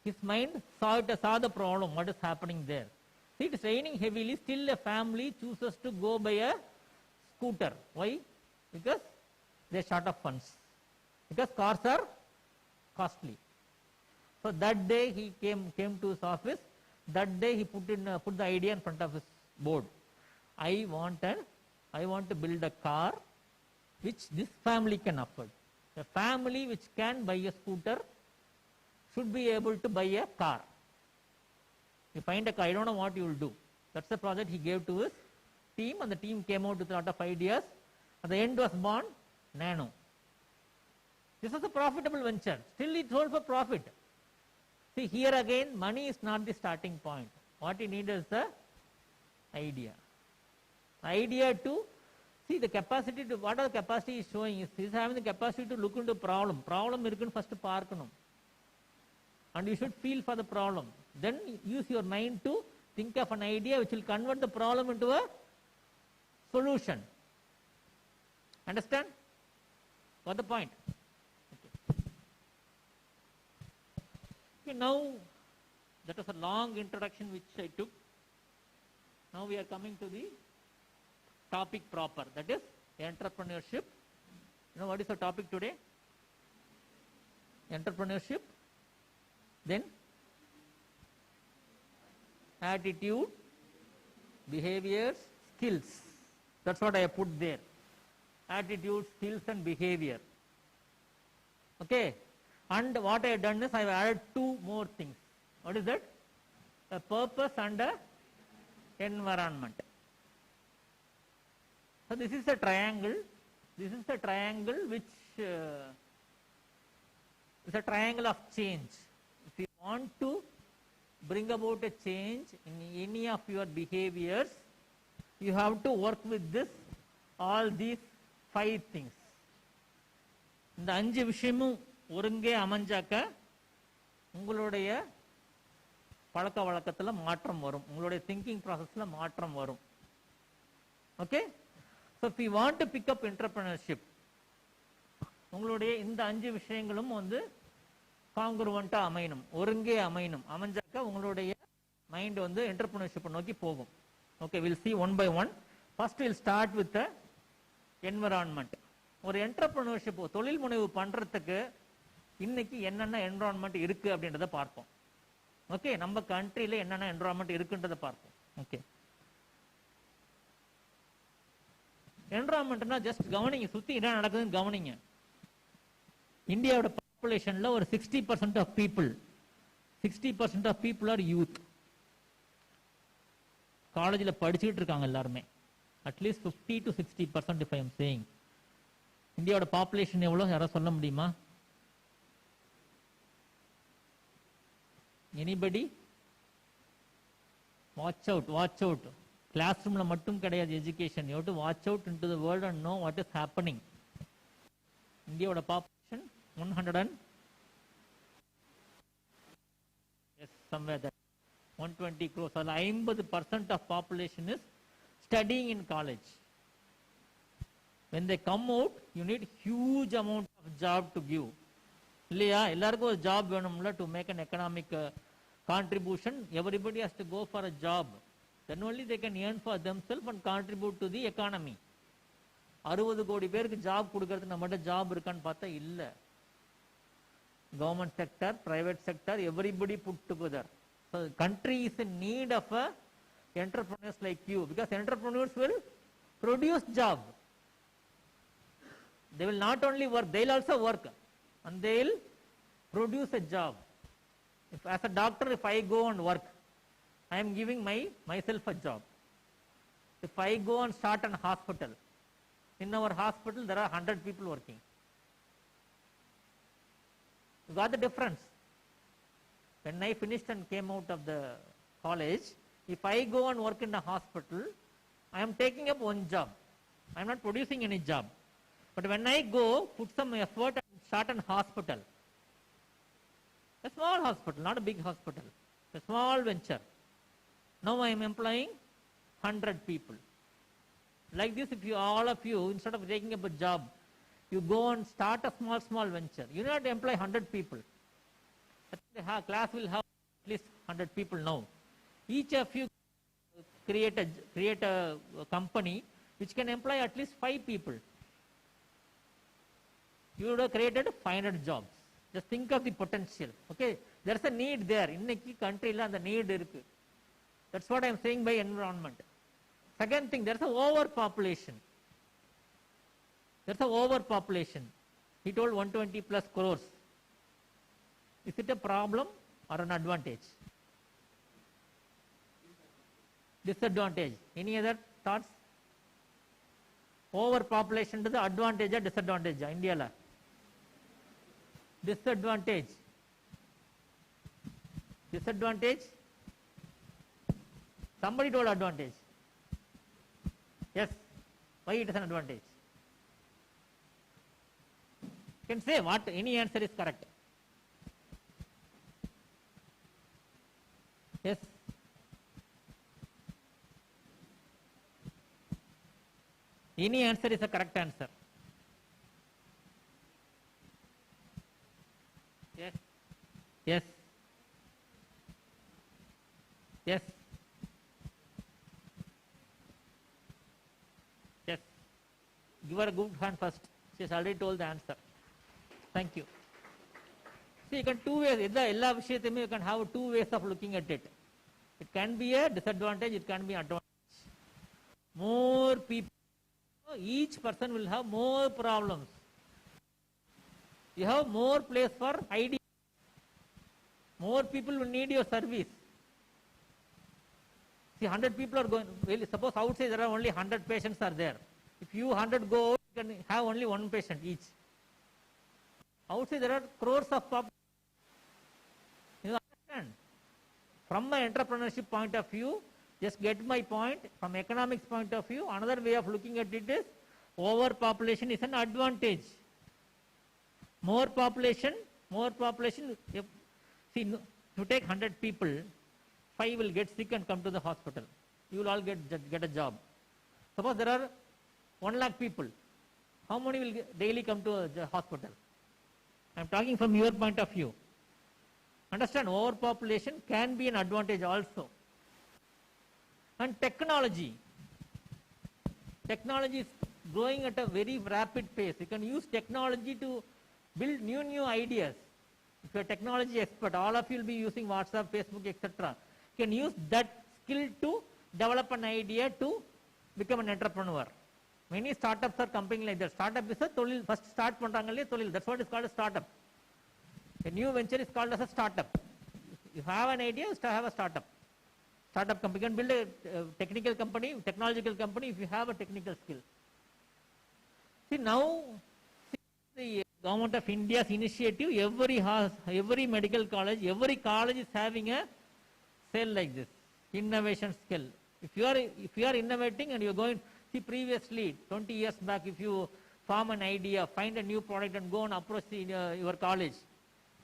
His mind saw the problem, what is happening there. See, it is raining heavily, still a family chooses to go by a scooter. Why? Because they are short of funds. Because cars are costly. So that day he came to his office. That day he put the idea in front of his board. I want to build a car which this family can afford. A family which can buy a scooter should be able to buy a car. You find a car, I don't know what you will do. That's the project he gave to his team, and the team came out with a lot of ideas. At the end was born Nano. This was a profitable venture. Still it sold for profit. See, here again, money is not the starting point. What you need is the idea. Idea to see the capacity to, what are the capacity is showing is he is having the capacity to look into problem. Problem irukku first parkanum. And you should feel for the problem. Then use your mind to think of an idea which will convert the problem into a solution. Understand? Got the point? Okay, now that was a long introduction which I took. Now we are coming to the topic proper, that is entrepreneurship. You know what is the topic today? Entrepreneurship. Then attitude, behaviors, skills. That's what I have put there. Attitude, skills and behavior. Okay. And what I have done is I have added two more things. What is that? A purpose and a environment. So this is a triangle. This is a triangle which is a triangle of change. If you want to bring about a change in any of your behaviors, you have to work with this, all these 5 things. இந்த 5 விஷயமும் ஒருங்கே அமைஞ்சாக்க உங்களுடைய பழக்க வழக்கத்தில் மாற்றம் வரும், உங்களுடைய thinking ப்ராசஸ்ல மாற்றம் வரும். Okay. So if you want to pick up entrepreneurship, உங்களுடைய இந்த 5 விஷயங்களும் வந்து காங்கிருவெண்டா அமையணும், ஒருங்கே அமையணும். அமைஞ்சாக்க உங்களுடைய மைண்ட் வந்து entrepreneurship நோக்கி போகும். Okay, we'll see one by one. First we'll start with the environment. ஒரு entrepreneurship தொழில் முனைவு பண்றதுக்கு இன்னைக்கு என்னென்ன என்விரான்மெண்ட் இருக்கு அப்படின்றத பார்ப்போம். ஓகே, நம்ம கண்ட்ரியில என்னென்ன என்விரான்மெண்ட் இருக்குன்றத பார்ப்போம். ஓகே, என்விரான்மெண்ட்னா ஜஸ்ட் கவனிங்க, சுத்தி என்ன நடக்குதுன்னு கவனிங்க. இந்தியாவோட பாப்புலேஷன்ல ஒரு 60% ஆஃப் பீப்புள் ஆர் யூத். காலேஜில் படிச்சுட்டு இருக்காங்க எல்லாருமே. At least 50 to 60% if I am saying. இந்தியாவோட பாப்புலேஷன் எவ்வளோ யாராவது சொல்ல முடியுமா? எனிபடி? Watch out. கிளாஸ் ரூம்ல மட்டும் கிடையாது education. You have to watch out into the world and know what is happening. இந்தியாவோட population 120 crores. 50% of population is studying in college. When they come out, you need huge amount of job to give. இல்லையா? எல்லாருக்கும் ஒரு job வேணும்ல, to make an economic contribution. Everybody has to go for a job. Then only they can earn for themselves and contribute to the economy. 60 கோடி பேருக்கு job கொடுக்கறதுக்கு நம்மகிட்ட job இருக்கான்னு பார்த்தா இல்ல. Government sector, private sector, everybody put together. So the country is in need of entrepreneurs like you, because entrepreneurs will produce job. They will not only work, they will also work and they will produce a job. If as a doctor, if I go and work, I am giving myself a job. If I go and start an hospital, in our hospital there are 100 people working. You got the difference? When I finished and came out of the college, if I go and work in a hospital, I am taking up one job. I am not producing any job. But when I go, put some effort and start an hospital, a small hospital, not a big hospital, a small venture. Now I am employing 100 people. Like this, if you, all of you, instead of taking up a job, you go and start a small venture. You do not employ 100 people. The class will have at least 100 people now. Each of you create a company which can employ at least 5 people. You would have created 500 jobs. Just think of the potential. Okay, there's a need there. Inniki country la the need irukku. That's what I'm saying by environment. Second thing, there's a overpopulation. There's a overpopulation. He told 120 plus crores. Is it a problem or an advantage? Disadvantage. Any other thoughts? Overpopulation to the advantage or disadvantage? India la. Disadvantage. Disadvantage. Somebody told advantage. Yes. Why it is an advantage? You can say what any answer is correct. Yes. Any answer is a correct answer. Yes. Yes. Yes. Yes. Give her a good hand first. She has already told the answer. Thank you. See, you can two ways. You can have two ways of looking at it. It can be a disadvantage, it can be an advantage. More people, each person will have more problems. You have more place for ideas. More people will need your service. See, 100 people are going, well, suppose outside there are only 100 patients are there. If you 100 go out, you can have only one patient each. Outside there are crores of population. You understand? From my entrepreneurship point of view, just get my point. From economics point of view, another way of looking at it is overpopulation is an advantage. More population, if you take 100 people, 5 will get sick and come to the hospital. You will all get a job. Suppose there are 1 lakh people. How many will daily come to the hospital? I am talking from your point of view. Understand, overpopulation can be an advantage also. And technology. Technology is growing at a very rapid pace. You can use technology to build new ideas. If you are a technology expert, all of you will be using WhatsApp, Facebook, etc. You can use that skill to develop an idea to become an entrepreneur. Many startups are coming like that. Startup is a tolil. First start panrangalle tolil. That's what is called a startup. A new venture is called as a startup. You have an idea, you have a startup. Startup company. You can build a technical company, technological company if you have a technical skill. See now, the Government of India's initiative, every medical college, every college is having a cell like this, innovation skill. If you are innovating and you are going, see previously 20 years back, if you form an idea, find a new product and go and approach your college,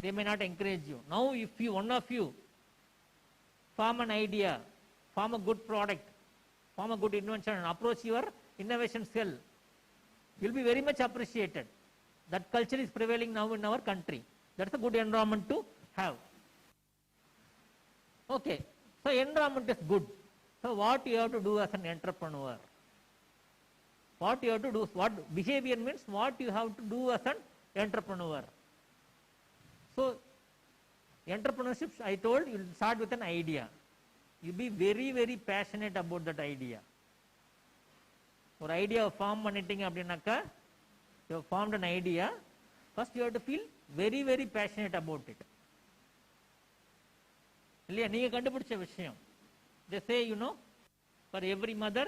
they may not encourage you. Now if one of you form an idea, form a good product, form a good invention and approach your innovation cell, you will be very much appreciated. That culture is prevailing now in our country. That's a good environment to have. Okay, so environment is good. So what you have to do as an entrepreneur? What you have to do, what behavior means, what you have to do as an entrepreneur. So entrepreneurship, I told you will start with an idea. You be very passionate about that idea. Or idea form pannitting அப்படினாக்கா, you have formed an idea, first you have to feel very passionate about it. இல்லையா, நீங்க கண்டுபிடிச்ச விஷயம். They say, for every mother,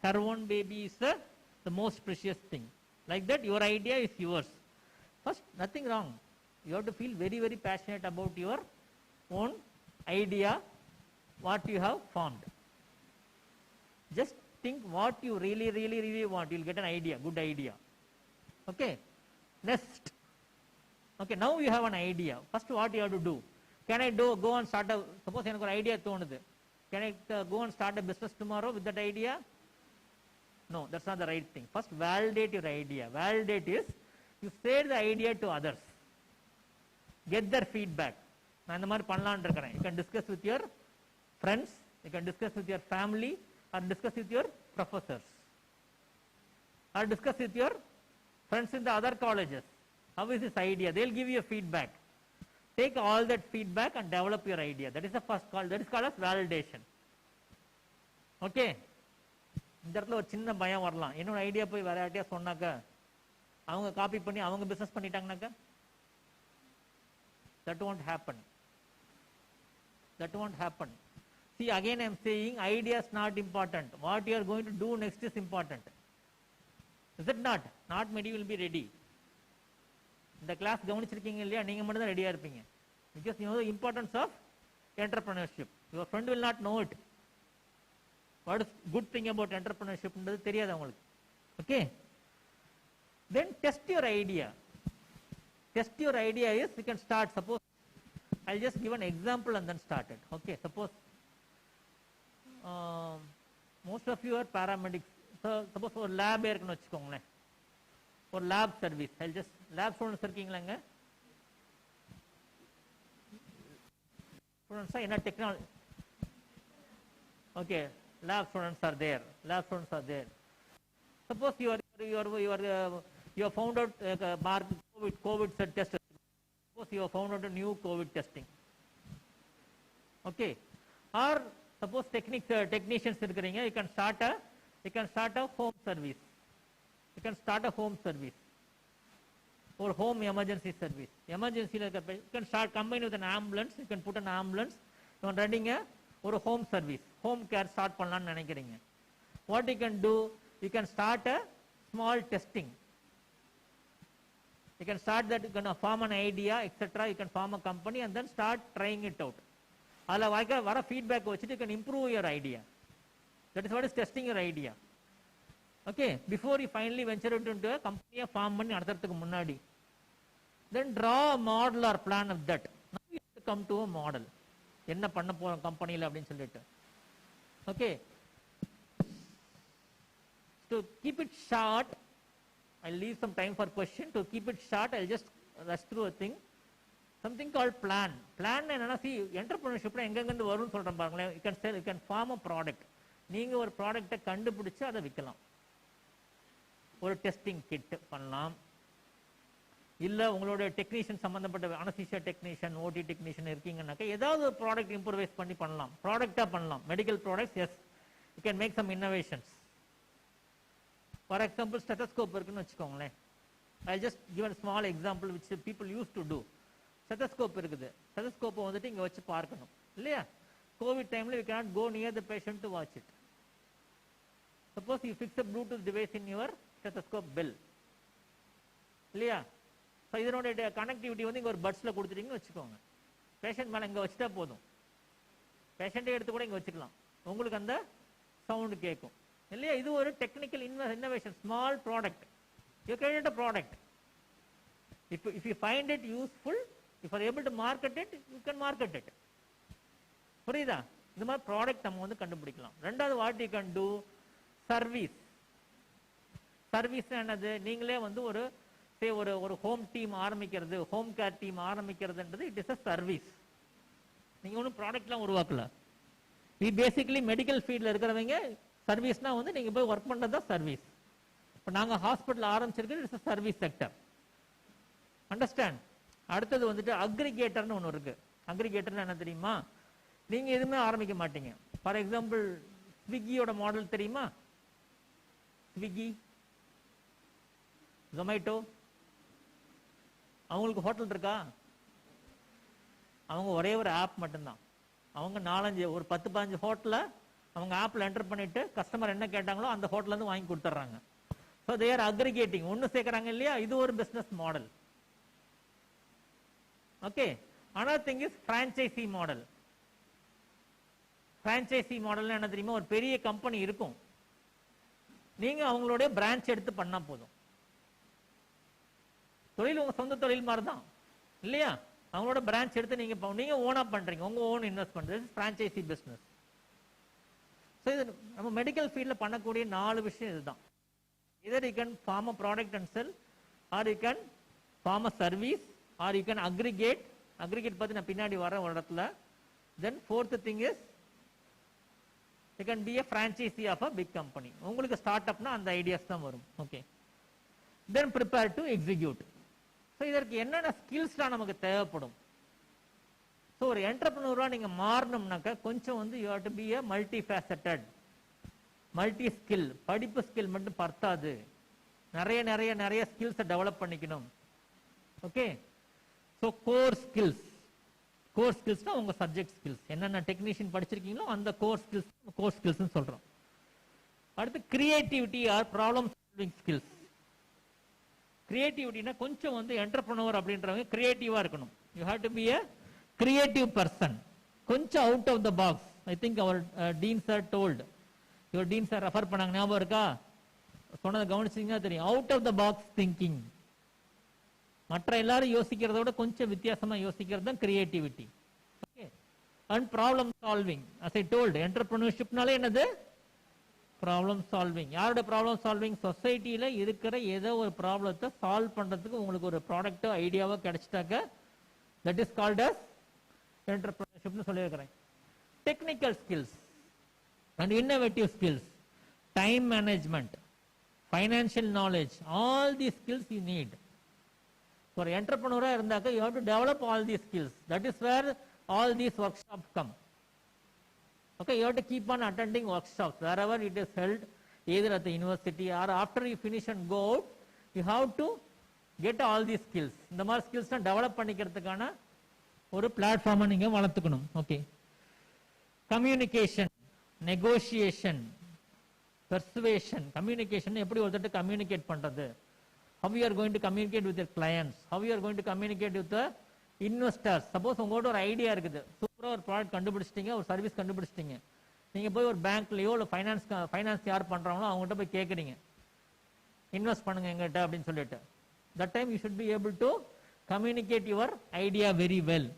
her own baby is the most precious thing. Like that, your idea is yours. First, nothing wrong. You have to feel very passionate about your own idea, what you have formed. Just think what you really want. You'll get an idea, good idea. Okay. Next. Okay, now you have an idea. First, what you have to do? Can I go and start suppose I have an idea. Can I go and start a business tomorrow with that idea? No, that's not the right thing. First, validate your idea. Validate is you share the idea to others. Get their feedback. நான் இந்த மாதிரி பண்ணலான்னு இருக்கிறேன். You can discuss with your friends, you can discuss with your family, or discuss with your professors, or discuss with your friends in the other colleges. How is this idea? They'll give you a feedback. Take all that feedback and develop your idea. That is the first call. That is called as validation. Okay? இந்த இடத்துல ஒரு சின்ன பயம் வரலாம். என்னோட idea போய் வேற யார்ட்டையா சொன்னாக்க அவங்க காப்பி பண்ணி அவங்க business பண்ணிட்டாங்கனாக்க that won't happen. That won't happen. See, again I am saying idea is not important. What you are going to do next is important. Is it not? Not many will be ready. இந்த class கவனிச்சிருக்கீங்க இல்லையா, நீங்க மட்டும் தான் ரெடியா இருப்பீங்க. Because you know the importance of entrepreneurship. Your friend will not know it. What is good thing about entrepreneurship ன்றது தெரியாது உங்களுக்கு. Okay? Then test your idea. Test your idea is you can start. Suppose I'll just give an example and then start it. Okay? Suppose most of you are paramedics. So suppose ஒரு lab இருக்குன்னு வச்சுக்கோங்களேன். ஒரு lab service. I'll just lab students இருக்கீங்களாங்க? Students என்ன technology? Okay, lab students are there. Lab students are there. Suppose you have found out mark COVID test. Suppose you have found out a new COVID testing. Okay, or suppose technicians இருக்கிறீங்க, you can start a home service. You can start a home service or home emergency service. Emergency you can start combine with an ambulance. You can put an ambulance. You are running a home service, home care start பண்ணலாம்னு நினைக்கிறீங்க. What you can do? You can start a small testing. You can start that. You can form an idea, etc. You can form a company and then start trying it out. அதில் வர feedback வச்சுட்டு you can improve your idea. That is what is testing your idea. Okay, before you finally venture into a company form பண்ணி நடத்துறதுக்கு முன்னாடி, then draw a model or plan of that. Now you have to come to a model. என்ன பண்ண போறோம் கம்பெனியில் அப்படின்னு சொல்லிட்டு. Okay, to keep it short, I'll leave some time for question. To keep it short, I'll just rush through a thing. Something called plan. Plan என்னன்னா, see, entrepreneurship எங்கெங்கிருந்து வரும்னு சொல்றேன் பாருங்களேன். You can sell, you can form a product. நீங்க ஒரு ப்ராடக்ட்டை கண்டுபிடிச்சு அதை விற்கலாம். ஒரு டெஸ்டிங் கிட் பண்ணலாம், இல்ல உங்களோட டெக்னீஷியன் சம்பந்தப்பட்ட அனஸ்தீசியா டெக்னீஷியன், ஓடி டெக்னீஷியன் இருக்கீங்கன்னாக்க ஏதாவது ஒரு ப்ராடக்ட் இம்ப்ரூவைஸ் பண்ணலாம், ப்ராடக்டா பண்ணலாம். Medical products, yes, you can make some innovations. For example stethoscope இருக்குன்னு வச்சுக்கோங்களேன். I just give a small example which people used to do. Stethoscope இருக்குது. ஸ்டெத்தஸ்கோப்பை வந்துட்டு இங்க வச்சு பார்க்கணும் இல்லையா? கோவிட் டைம்ல you cannot go near the patient to watch it. Suppose you fix a Bluetooth device in your stethoscope bell இல்லையா? So இதனுடைய கனெக்டிவிட்டி வந்து இங்கே ஒரு பட்ஸில் கொடுத்துட்டீங்கன்னு வச்சுக்கோங்க. பேஷண்ட் மேலே இங்கே வச்சுட்டா போதும், பேஷண்ட்டே எடுத்து கூட இங்கே வச்சுக்கலாம், உங்களுக்கு அந்த சவுண்டு கேட்கும் இல்லையா? இது ஒரு technical innovation, small product. You create a product. If you find it useful, if you are able to market it, you can market it. புரியுதா? இந்த மாதிரி ப்ராடக்ட் நம்ம வந்து கண்டுபிடிக்கலாம். ரெண்டாவது, what you can do, service. Service என்னது? நீங்களே வந்து ஒரு ஹோம் டீம் ஆரம்பிக்கிறது, ஹோம் கேர் டீம் ஆரம்பிக்கிறதுன்றது இட் இஸ் அ சர்வீஸ். நீங்க ஒன்றும் ப்ராடக்ட்லாம் உருவாக்கல. இது பேசிக்கலி மெடிக்கல் ஃபீல்டில் இருக்கிறவங்க சர்வீஸ்னா வந்து நீங்க போய் ஒர்க் பண்ணுறது தான் சர்வீஸ். இப்போ நாங்கள் ஹாஸ்பிட்டல் ஆரம்பிச்சிருக்கிறது இட்ஸ் சர்வீஸ் செக்டர். அண்டர்ஸ்டாண்ட்? அடுத்தது வந்துட்டு அக்ரிகேட்டர்னு ஒன்று இருக்கு. அக்ரிகேட்டர்னு என்ன தெரியுமா? நீங்க எதுவுமே ஆரம்பிக்க மாட்டீங்க. ஃபார் எக்ஸாம்பிள் ஸ்விக்கியோட மாடல் தெரியுமா? ஸ்விக்கி, ஜொமேட்டோ, அவங்களுக்கு ஹோட்டல் இருக்கா? அவங்க ஒரே ஒரு ஆப் மட்டும்தான். அவங்க 4-5 ஒரு 10-15 ஹோட்டலை அவங்க ஆப்ல என்டர் பண்ணிட்டு கஸ்டமர் என்ன கேட்டாங்களோ அந்த ஹோட்டல்ல இருந்து வாங்கி கொடுத்துட்றாங்க. ஸோ தே ஆர் அக்ரிகேட்டிங், ஒன்று சேர்க்குறாங்க இல்லையா? இது ஒரு business model. Okay, another thing is franchisee model. Franchisee model என்ன தெரியுமா? ஒரு பெரிய கம்பெனி இருக்கும், நீங்க அவங்களுடைய பிரான்ச் எடுத்து பண்ணா போதும். தொழில் உங்க சொந்த தொழில் மாதிரி தான் இல்லையா? அவங்களோட பிரான்ச் எடுத்து நீங்க ஓனா பண்றீங்க, உங்க own investment. Franchisee business. So இது நம்ம மெடிக்கல் ஃபீல்டில் பண்ணக்கூடிய 4 விஷயம் இதுதான். Either you can form a product and sell, or you can form a service, or you can aggregate பற்றி நான் பின்னாடி வரேன் ஒரு இடத்துல. Then fourth thing is you can be a franchisee of a big company. உங்களுக்கு ஸ்டார்ட் அப்னா அந்த ஐடியாஸ் தான் வரும். Okay, then prepare to execute. So இதற்கு என்னென்ன ஸ்கில்ஸ்லாம் நமக்கு தேவைப்படும்? ஸோ ஒரு என்டர்பிரனூராக நீங்கள் மாறணும்னாக்கா கொஞ்சம் வந்து you have to be a multifaceted, multi skill. படிப்பு ஸ்கில் மட்டும் பத்தாது, நிறைய நிறைய நிறைய ஸ்கில்ஸை டெவலப் பண்ணிக்கணும். ஓகே, ஸோ கோர் ஸ்கில்ஸ்னா உங்க சப்ஜெக்ட் ஸ்கில்ஸ் என்னென்ன டெக்னீஷியன் படிச்சிருக்கீங்களோ அந்த கோர் ஸ்கில்ஸ் சொல்றோம். அடுத்து creativity or problem solving skills. கிரியேட்டிவிட்டினா கொஞ்சம் வந்து என்டர்பிரனர் அப்படின்றவங்க கிரியேட்டிவா இருக்கணும். You have to be a creative person, கொஞ்சம் out of the box. I think our dean sir told, your dean sir refer பண்ணாங்க, ஞாபகம் இருக்கா? சொன்னதை கவனிச்சிங்கன்னா தெரியும். Out of the box thinking, மற்ற எல்லாரும் யோசிக்கிறத விட கொஞ்சம் வித்தியாசமா யோசிக்கிறது தான் creativity. Okay, and problem solving. as I told, என்டர்பிரனர்ஷிப்னாலே என்னது? Problem solving. யாரோட ப்ராப்ளம் சால்விங்? சொசைட்டியில இருக்கிற ஏதோ ஒரு ப்ராப்ளத்தை சால்வ் பண்றதுக்கு உங்களுக்கு ஒரு ப்ராடக்டோ ஐடியாவோ கிடைச்சிட்டாக்க that is called as entrepreneurship னு சொல்லியிருக்கிறேன். Technical skills and innovative skills, time management, financial knowledge, all the skills you need. ஒரு என்டர்பிரனரா இருந்தாக்க you have to develop all the skills. That is where all these workshops come. Okay, you have to keep on attending workshops wherever it is held, either at the university or after you finish and go out, you have to get all these skills. இந்த மாதிரி skills develop பண்ணிக்கிறதுக்கான ஒரு பிளாட்ஃபார்மை நீங்க வளர்த்துக்கணும். Okay, communication, negotiation, persuasion. Communication எப்படி ஒருத்தர் communicate பண்றது, how you are going to communicate with your clients, how you are going to communicate with the investors. Suppose உங்களோட ஒரு ஐடியா இருக்குது, சூப்பராக ஒரு ப்ராடக்ட் கண்டுபிடிச்சிட்டீங்க, ஒரு சர்வீஸ் கண்டுபிடிச்சிட்டீங்க, நீங்க போய் ஒரு பேங்க்லயோ இல்லை ஃபைனான்ஸ் யார் பண்றாங்களோ அவங்ககிட்ட போய் கேட்குறீங்க, இன்வெஸ்ட் பண்ணுங்க எங்கிட்ட அப்படின்னு சொல்லிட்டு. That time you should be able to communicate your idea very well.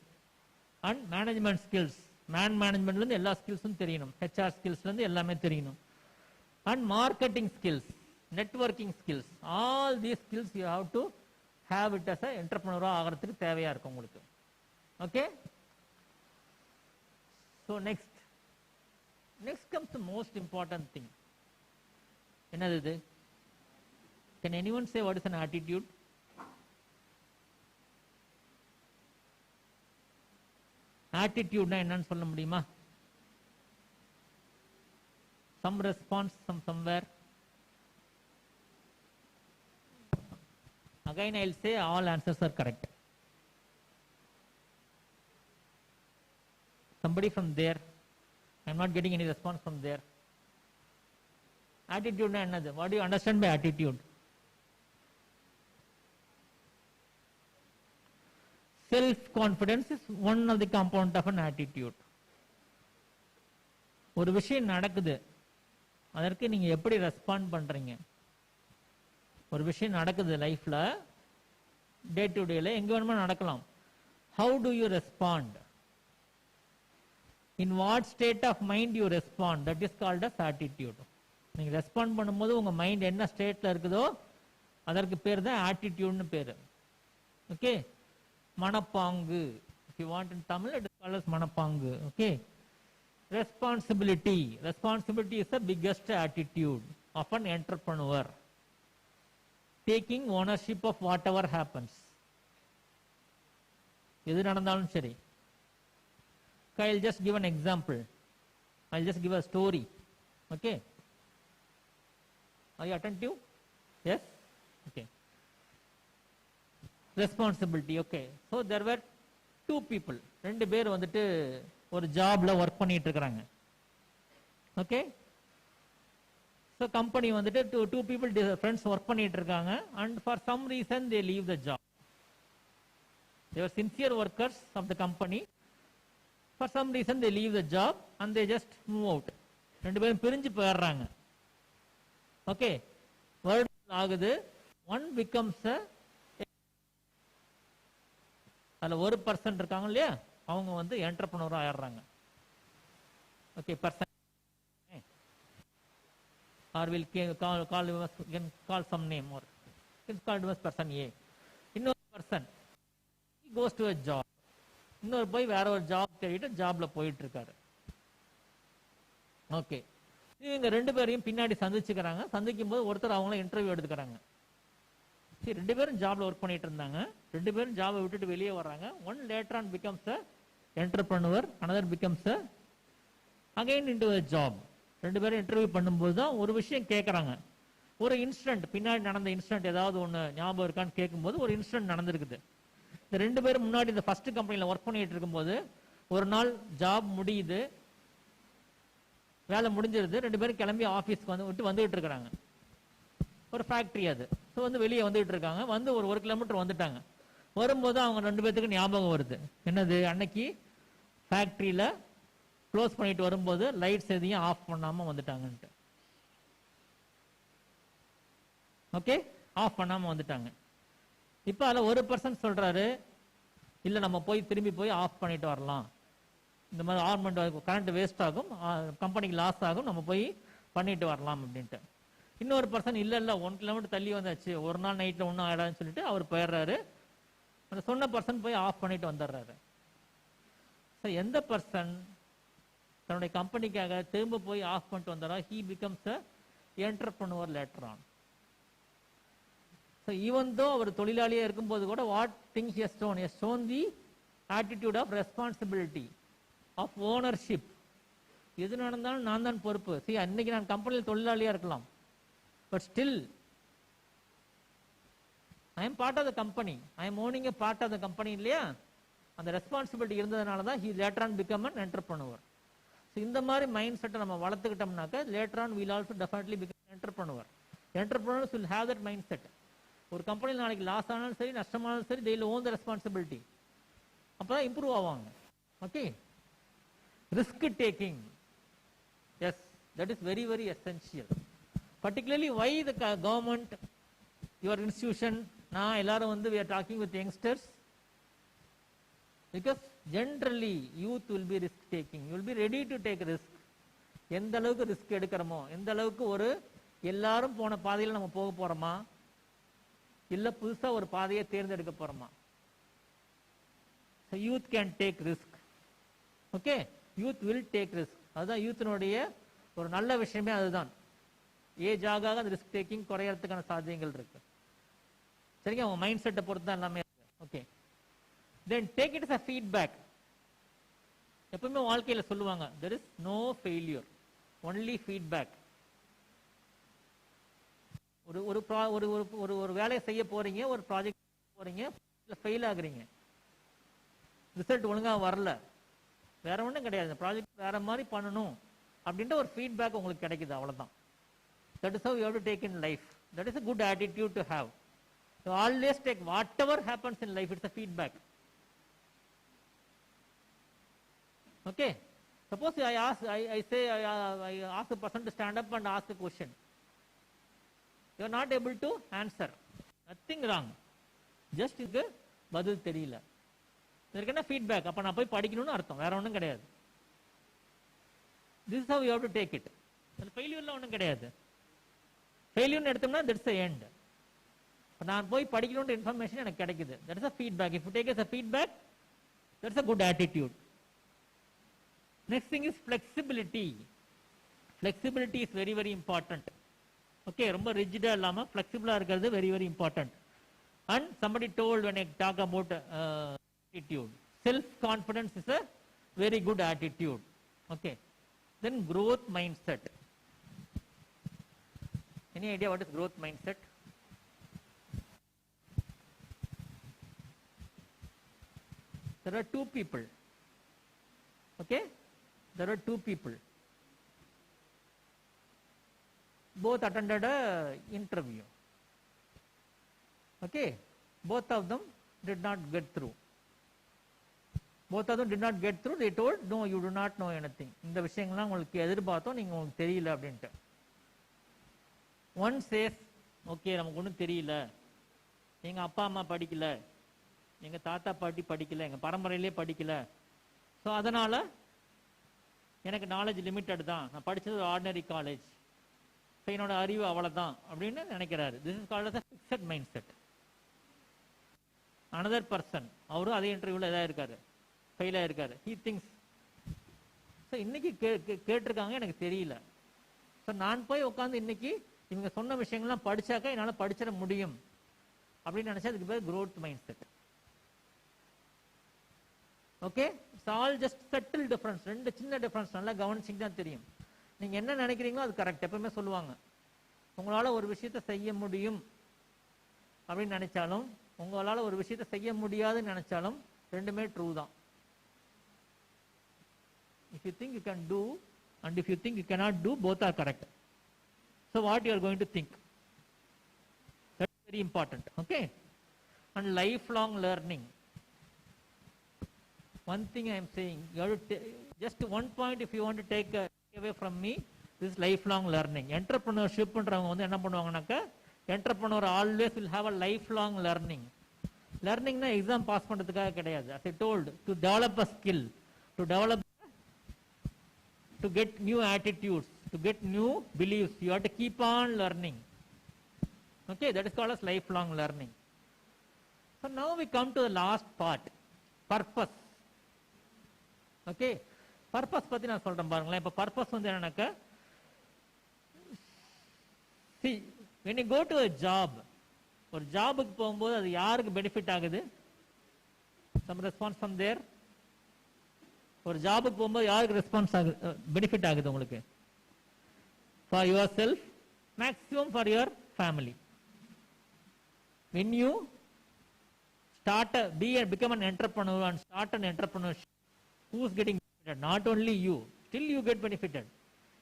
And management skills, மேனேஜ்மெண்ட்லேருந்து எல்லா ஸ்கில்ஸும் தெரியணும், ஹெச்ஆர் ஸ்கில்ஸ்லேருந்து எல்லாமே தெரியணும். And marketing skills, networking skills, all these skills you have to have it as a entrepreneur ஆகிறதுக்கு தேவையா இருக்கும் உங்களுக்கு. ஓகே, so next comes the most important thing. என்னது இது? Can anyone say what is an attitude? attitude னா என்னன்னு சொல்ல முடியுமா? some response somewhere. Again I will say all answers are correct. Somebody from there, I am not getting any response from there. Attitude na enadhu? What do you understand by attitude? Self confidence is one of the component of an attitude. ஒரு விஷயம் நடக்குது, அதற்கு நீங்க எப்படி respond பண்றீங்க? ஒரு விஷயம் நடக்குது லைஃப்ல, டே டு டேல எங்க வேணுமா நடக்கலாம். How do you respond? In what state of mind you respond? That is called as attitude. நீங்க ரெஸ்பாண்ட் பண்ணும்போது உங்க மைண்ட் என்ன ஸ்டேட்ல இருக்குதோ அதற்கு பேர் தான் ஆட்டிடியூட்னு பேரு. ஓகே, மனப்பாங்கு. If you want in Tamil it is called as மனப்பாங்கு. Okay, responsibility. Responsibility is the biggest attitude of an entrepreneur. Taking ownership of whatever happens. எது நடந்தாலும் சரி. I'll just give an example. I'll just give a story. Okay. Are you attentive? Yes? Okay. Responsibility. Okay. So there were two people. ரெண்டு பேர் வந்துட்டு ஒரு ஜாப்ல work பண்ணிட்டு இருக்காங்க. Okay. So company வந்துட்டு two people friends work பண்ணிட்டு இருக்காங்க, and for some reason they leave the job. They were sincere workers of the company. For some reason they leave the job and they just move out. ரெண்டு பேரும் பிரிஞ்சு போயிடுறாங்க. Okay, வருடம் ஆகுது. One becomes a, அதுல ஒரு person இருக்காங்க இல்லையா, அவங்க வந்து என்டர்பிரனர் ஆயிடுறாங்க. Okay, person or we'll call some name, or it's called as person A. Another person, he goes to a job. இன்னொரு போய் வேற ஒரு ஜாப் தேடிட்டு ஜாப்ல போயிட்டு இருக்காரு. ஓகே, இவங்க ரெண்டு பேரையும் பின்னாடி சந்திச்சுக்கிறாங்க. சந்திக்கும் போது ஒருத்தர் அவங்கள இன்டர்வியூ எடுத்துக்கிறாங்க. சரி, ரெண்டு பேரும் ஜாப்ல ஒர்க் பண்ணிட்டு இருந்தாங்க. ரெண்டு பேரும் ஜாபை விட்டுட்டு வெளியே வர்றாங்க. One later on becomes a entrepreneur, another becomes a again into a job. ரெண்டு பேரும் இன்டர்வியூ பண்ணும்போது தான் ஒரு விஷயம் கேட்குறாங்க. ஒரு இன்சிடென்ட், பின்னாடி நடந்த இன்சிடென்ட் ஏதாவது ஒன்று ஞாபகம் இருக்கான்னு கேட்கும்போது ஒரு இன்சிடென்ட் நடந்திருக்குது. இந்த ரெண்டு பேரும் முன்னாடி இந்த ஃபர்ஸ்ட் கம்பெனியில் ஒர்க் பண்ணிட்டு இருக்கும்போது ஒரு நாள் ஜாப் முடியுது, வேலை முடிஞ்சிருது. ரெண்டு பேரும் கிளம்பி ஆஃபீஸ்க்கு வந்துகிட்டு இருக்கிறாங்க. ஒரு ஃபேக்ட்ரி அது. ஸோ வெளியே வந்துகிட்டு இருக்காங்க. வந்து ஒரு கிலோமீட்டர் வந்துட்டாங்க. வரும்போது அவங்க ரெண்டு பேர்த்துக்கு ஞாபகம் வருது. என்னது, அன்னைக்கு ஃபேக்ட்ரியில் க்ளோஸ் பண்ணிட்டு வரும்போது லைட்ஸ் எதையும் ஆஃப் பண்ணாமல் வந்துட்டாங்கன்ட்டு. ஓகே, ஆஃப் பண்ணாமல் வந்துட்டாங்க. இப்போ அதில் ஒரு பர்சன் சொல்கிறாரு, இல்லை நம்ம திரும்பி போய் ஆஃப் பண்ணிட்டு வரலாம், இந்த மாதிரி ஆர்மெண்ட் கரண்ட் வேஸ்ட் ஆகும், கம்பெனிக்கு லாஸ் ஆகும், நம்ம போய் பண்ணிட்டு வரலாம் அப்படின்ட்டு. இன்னொரு பர்சன் இல்லை 1 கிலோமீட்டர் தள்ளி வந்தாச்சு, ஒரு நாள் நைட்டில் ஒன்றும் ஆயிடாதுன்னு சொல்லிட்டு அவர் போயிடுறாரு. அந்த சொன்ன பர்சன் போய் ஆஃப் பண்ணிட்டு வந்துடுறாரு. ஸோ எந்த பர்சன் தன்னுடைய கம்பெனிக்காக திரும்ப போய் ஆஃப் பண்ணிட்டு வந்துடுறா, he becomes a entrepreneur later on. So even though அவர் தொழிலாளியாக இருக்கும்போது கூட what thing he has shown the attitude of responsibility, of ownership. எது நடந்தாலும் நான் தான் பொறுப்பு. அன்னைக்கு நான் கம்பெனியில் தொழிலாளியாக இருக்கலாம், but still I am part of the company, I am owning a part of the company இல்லையா? அந்த ரெஸ்பான்சிபிலிட்டி இருந்ததுனால தான் he later on become an entrepreneur. So இந்த மாதிரி மைண்ட் செட்டை நம்ம வளர்த்துக்கிட்டோம்னாக்க later on will also definitely become entrepreneur. Entrepreneurs will have that mind set. ஒரு கம்பெனியில் நாளைக்கு லாஸ் ஆனாலும் சரி, நஷ்டமானாலும் சரி, they will own the responsibility. அப்போ தான் இம்ப்ரூவ் ஆவாங்க. Okay, risk taking, yes, that is very very essential. Particularly by the government, your institution, நான் எல்லாரும் we are talking with youngsters because generally youth will be risk taking, you will be ready to take risk. எந்த அளவுக்கு risk எடுக்கிறோமோ, எந்த அளவுக்கு ஒரு எல்லாரும் போன பாதையில் நம்ம போக போறோமா, இல்ல புதுசா ஒரு பாதையை தேர்ந்தெடுக்க போறோமா? Youth can take risk. Okay, youth will take risk. அதுதான் யூத்தினுடைய ஒரு நல்ல விஷயமே அதுதான். ஏஜ் ஆக அந்த ரிஸ்க் டேக்கிங் குறையறதுக்கான சாத்தியங்கள் இருக்கு. சரிங்க, அவங்க மைண்ட் செட்டை பொறுத்து தான் எல்லாமே இருக்கு. Okay, then take it as a feedback. எப்பவுமே வாழ்க்கையில சொல்லுவாங்க, there is no failure, only feedback. ஒரு வேலையை செய்ய போறீங்க, ஒரு ப்ராஜெக்ட் போறீங்க, ஃபெயில் ஆகுறீங்க, ரிசல்ட் ஒழுங்கா வரல, வேற ஒன்றும் கிடையாது, ப்ராஜெக்ட் வேற மாதிரி பண்ணணும் அப்படின்ற ஒரு ஃபீட்பேக் உங்களுக்கு கிடைக்குது, அவ்வளவுதான். That is how you have to take in life. That is a good attitude to have. You always take whatever happens in life, it's a feedback. Okay, suppose I ask a person to stand up and ask a question. You are not able to answer. Nothing wrong. Just இதுக்கு பதில் தெரியல. இதற்கு என்ன feedback? அப்ப நான் போய் படிக்கணும்னு அர்த்தம், வேற ஒன்றும் கிடையாது. This is how you have to take it. ஃபெயிலியர்லாம் ஒன்றும் கிடையாது. ஃபெயிலியர்னு எடுத்தோம்னா that's the end. நான் போய் படிக்கணும்ன்ற இன்ஃபர்மேஷன் எனக்கு கிடைக்குது. That is a feedback. If you take it as a feedback, that's a good attitude. Next thing is flexibility. Flexibility is very very important. Okay, ரொம்ப ரிஜிடா இல்லாம ஃபிளெக்சிபிளா இருக்கிறது very very important. And somebody told when I talk about attitude, self confidence is a very good attitude. Okay, then growth mindset. Any idea what is growth mindset? There are two people. Okay, there are two people. Both attended a interview. Okay, both of them did not get through. Both of them did not get through. They told, no, you do not know anything. இந்த விஷயங்கள்லாம் உங்களுக்கு எதிர்பார்த்தோம், நீங்க உங்களுக்கு தெரியல அப்படின்ட்டு. One says, okay, நமக்கு ஒன்றும் தெரியல, எங்க அப்பா அம்மா படிக்கல, எங்க தாத்தா பாட்டி படிக்கல, எங்க பரம்பரையிலே படிக்கல, ஸோ அதனால எனக்கு நாலேஜ் லிமிட்டட் தான், நான் படிச்சது ஒரு ஆர்டினரி காலேஜ், என்னோட அறிவு அவ்வளவுதான் அப்படின்னு நினைக்கிறாரு. This is called as a fixed mindset. another person அவரும் அதே இன்டர்வியூல எதா இருக்காரு, ஃபெயில் ஆயிருக்காரு. he thinks ஸோ இன்னைக்கு கேட்டிருக்காங்க எனக்கு தெரியல, ஸோ நான் போய் உட்காந்து இன்னைக்கு இவங்க சொன்ன விஷயங்கள்லாம் படிச்சாக்கா என்னால் படிச்சிட முடியும் அப்படின்னு நினைச்சா அதுக்கு பேர் growth mindset. Okay, it's all just subtle difference. ரெண்டு சின்ன டிஃபரன்ஸ் நல்லா கவனிச்சிங்க தான் தெரியும். நீங்க என்ன நினைக்கிறீங்களோ அது கரெக்ட். எப்பவுமே சொல்லுவாங்க, உங்களால ஒரு விஷயத்தை செய்ய முடியும் அப்படின்னு நினைச்சாலும் உங்களால ஒரு விஷயத்தை செய்ய முடியாதுன்னு நினைச்சாலும் ரெண்டுமே ட்ரூ தான். if you think you can do and if you think you cannot do, both are correct. So what you are going to think, that's very important. Okay, and lifelong learning. One thing I am saying, you have to just one point if you want to take away from me, this is lifelong learning. Entrepreneurship பண்றவங்க வந்து என்ன பண்ணுவாங்கன்னாக்கா, entrepreneur always will have a lifelong learning. Learningனா exam pass பண்றதுக்காக கிடையாது. as I told, to develop a skill, to get new attitudes, to get new beliefs, you have to keep on learning. Okay, that is called as lifelong learning. So now we come to the last part, purpose. Okay, purpose பத்தி நான் சொல்றேன் பாருங்களேன். இப்ப purpose வந்து என்னன்னாக்கா, see, when you go to a job, ஒரு ஜாபுக்கு போகும்போது அது யாருக்கு பெனிஃபிட் ஆகுது? some response from there. ஒரு ஜாபுக்கு போகும்போது யாருக்கு ரெஸ்பான்ஸ் ஆகுது, பெனிஃபிட் ஆகுது உங்களுக்கு? for yourself, maximum for your family. when you become an entrepreneur and start an entrepreneurship, who's getting benefited? Not only you, still you get benefited,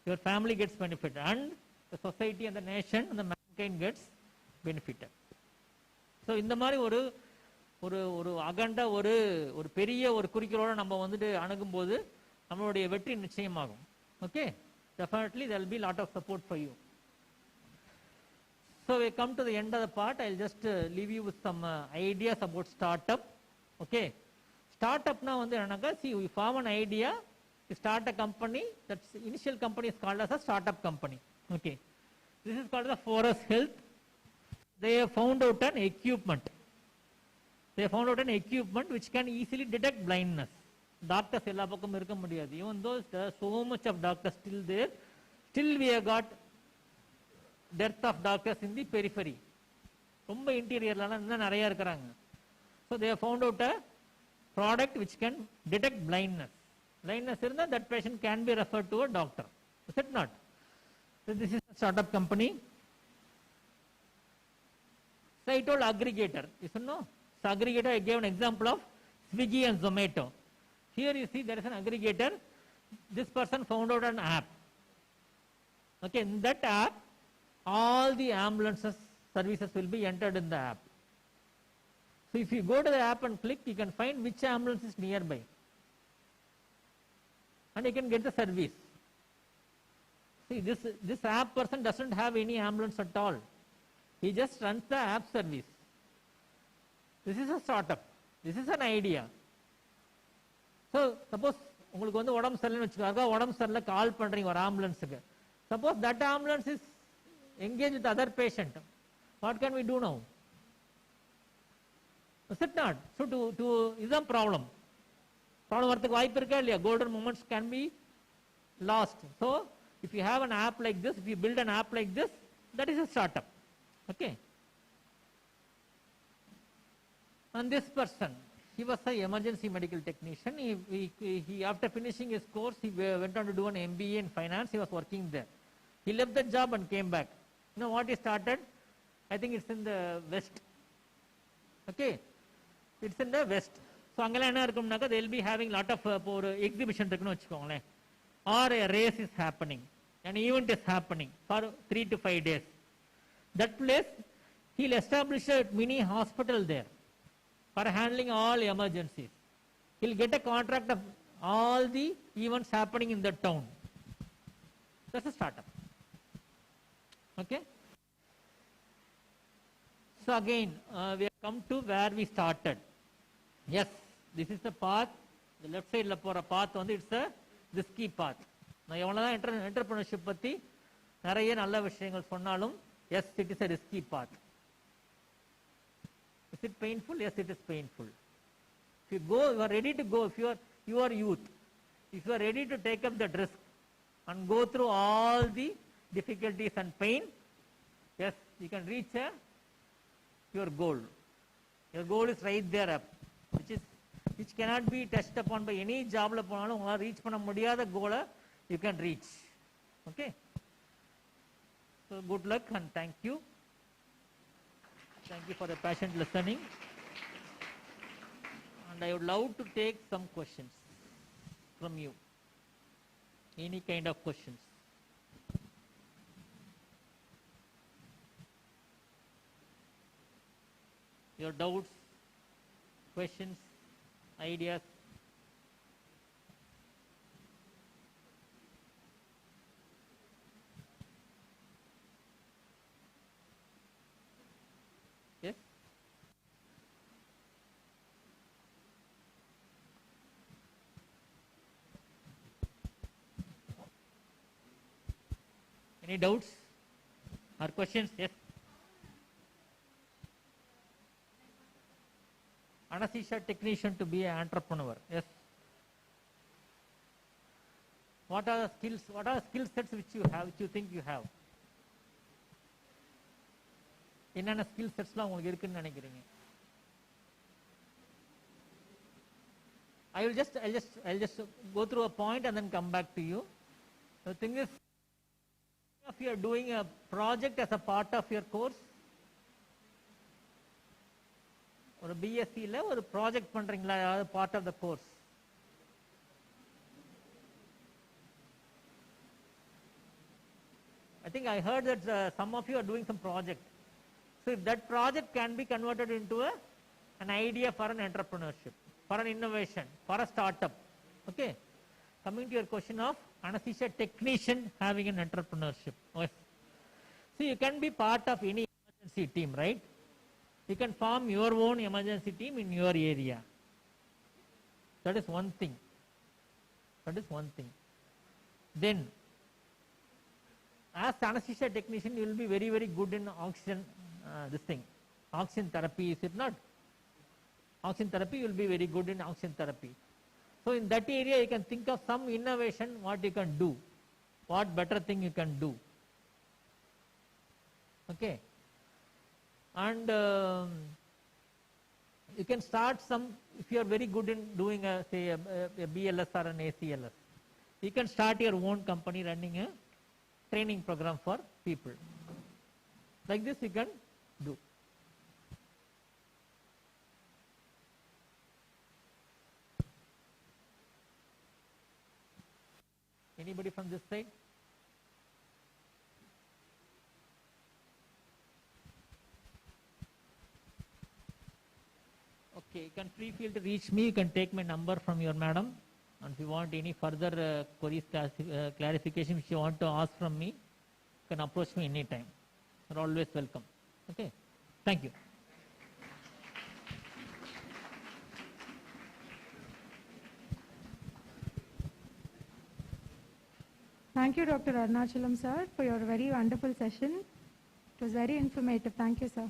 your family gets benefited, and the society and the nation and the mankind gets benefited. So இந்த மாதிரி ஒரு ஒரு ஒரு அகண்ட ஒரு ஒரு பெரிய ஒரு குறிக்கோளோட நம்ம வந்துட்டு அணுகும்போது நம்மளுடைய வெற்றி நிச்சயமாகும். Okay, definitely there will be lot of support for you. So we come to the end of the part. I'll just leave you with some ideas about startup. Okay, startup na வந்து என்னன்னாக்கா, see, you form an idea, you start a company. That initial company is called as a startup company. Okay, this is called the Forest Health. They have found out an equipment. Which can easily detect blindness. Doctors எல்லா பக்கம் இருக்க முடியாது. Even though there are so much of doctors still there, still we have got dearth of doctors in the periphery. ரொம்ப இன்டீரியர்லாம் இன்னும் நிறைய இருக்கிறாங்க. So they have found out a product which can detect blindness. Blindness இருந்தா that patient can be referred to a doctor. Is it not? So this is a startup company. So I told aggregator. You know, so aggregator, I gave an example of Swiggy and Zomato. Here you see there is an aggregator. This person found out an app. Okay, in that app, all the ambulances services will be entered in the app. So if you go to the app and click, you can find which ambulance is nearby, and you can get the service. See, this app person doesn't have any ambulance at all. He just runs the app service. This is a startup. This is an idea. So suppose உங்களுக்கு வந்து உடம்பு சரியில்லைன்னு வச்சுக்கோங்க, உடம்பு சரியில்லை கால் பண்றீங்க ஒரு ஆம்புலன்ஸுக்கு. Suppose that ambulance is engaged with other patient. What can we do now? Is it not? So to இதுதான் ப்ராப்ளம் வரதுக்கு வாய்ப்பு இருக்கா இல்லையா? golden moments can be lost. So if you have an app like this, if you build an app like this, that is a startup. Okay. And this person, he was an emergency medical technician. He after finishing his course, he went on to do an MBA in finance. He was working there. He left that job and came back. You know what he started? I think it's in the west. Okay, it's in the west. So அங்கெல்லாம் என்ன இருக்கும்னாக்கா, they will be having lot of ஒரு exhibition இருக்குன்னு வச்சுக்கோங்களேன், or a race is happening, an event is happening for 3 to 5 days. That place, he'll establish a mini hospital there for handling all emergencies. He'll get a contract of all the events happening in the town. That's a startup. Okay. So again, we have come to where we started. Yes, this is the path. The left side la pora path வந்து it's a risky path. நான் எவ்வளவுதான் entrepreneurship பத்தி நிறைய நல்ல விஷயங்கள் சொன்னாலும் yes, it is a risky path. Is it painful? Yes, it is painful. If you go, you are ready to go. If you are youth, if you are ready to take up that risk and go through all the difficulties and pain, yes, you can reach your goal. Your goal is right there up, which cannot be touched upon by any job la ponalum unga reach panna mudiyada goal you can reach. Okay, so good luck and thank you for the patient listening, and I would love to take some questions from you, any kind of questions. Your doubts, questions, ideas. Yes? Any doubts or questions? Yes? Anesthesia technician to be an entrepreneur. Yes. What are the skills? What are the skill sets which you have, which you think you have? என்னென்ன skill செட்ஸ்லாம் உங்களுக்கு இருக்குன்னு நினைக்கிறீங்க? I'll just go through a point and then come back to you. The thing is, if you are doing a project as a part of your course, ஒரு பிஎஸ்சியில் ஒரு project பண்ணுறீங்களா, அதாவது part of the course? I think I heard that some of you are doing some project. So if that project can be converted into an idea for an entrepreneurship, for an innovation, for a startup. Okay. Coming to your question of anesthesia technician having an entrepreneurship. Yes. So you can be part of any emergency team, right? You can form your own emergency team in your area. That is one thing. Then, as anesthesia technician, you will be very, very good in oxygen, oxygen therapy, is it not? Oxygen therapy, you will be very good in oxygen therapy. So in that area, you can think of some innovation, what you can do, what better thing you can do. Okay. And you can start some, if you are very good in doing say a BLS or an ACLS, you can start your own company running a training program for people. Like this you can do. Anybody from this side? Okay, you can feel to reach me. You can take my number from your madam, and if you want any further queries, clarification which you want to ask from me, you can approach me anytime. You're always welcome. Okay, thank you. Thank you, Dr. Arunachalam sir, for your very wonderful session. It was very informative. Thank you, sir.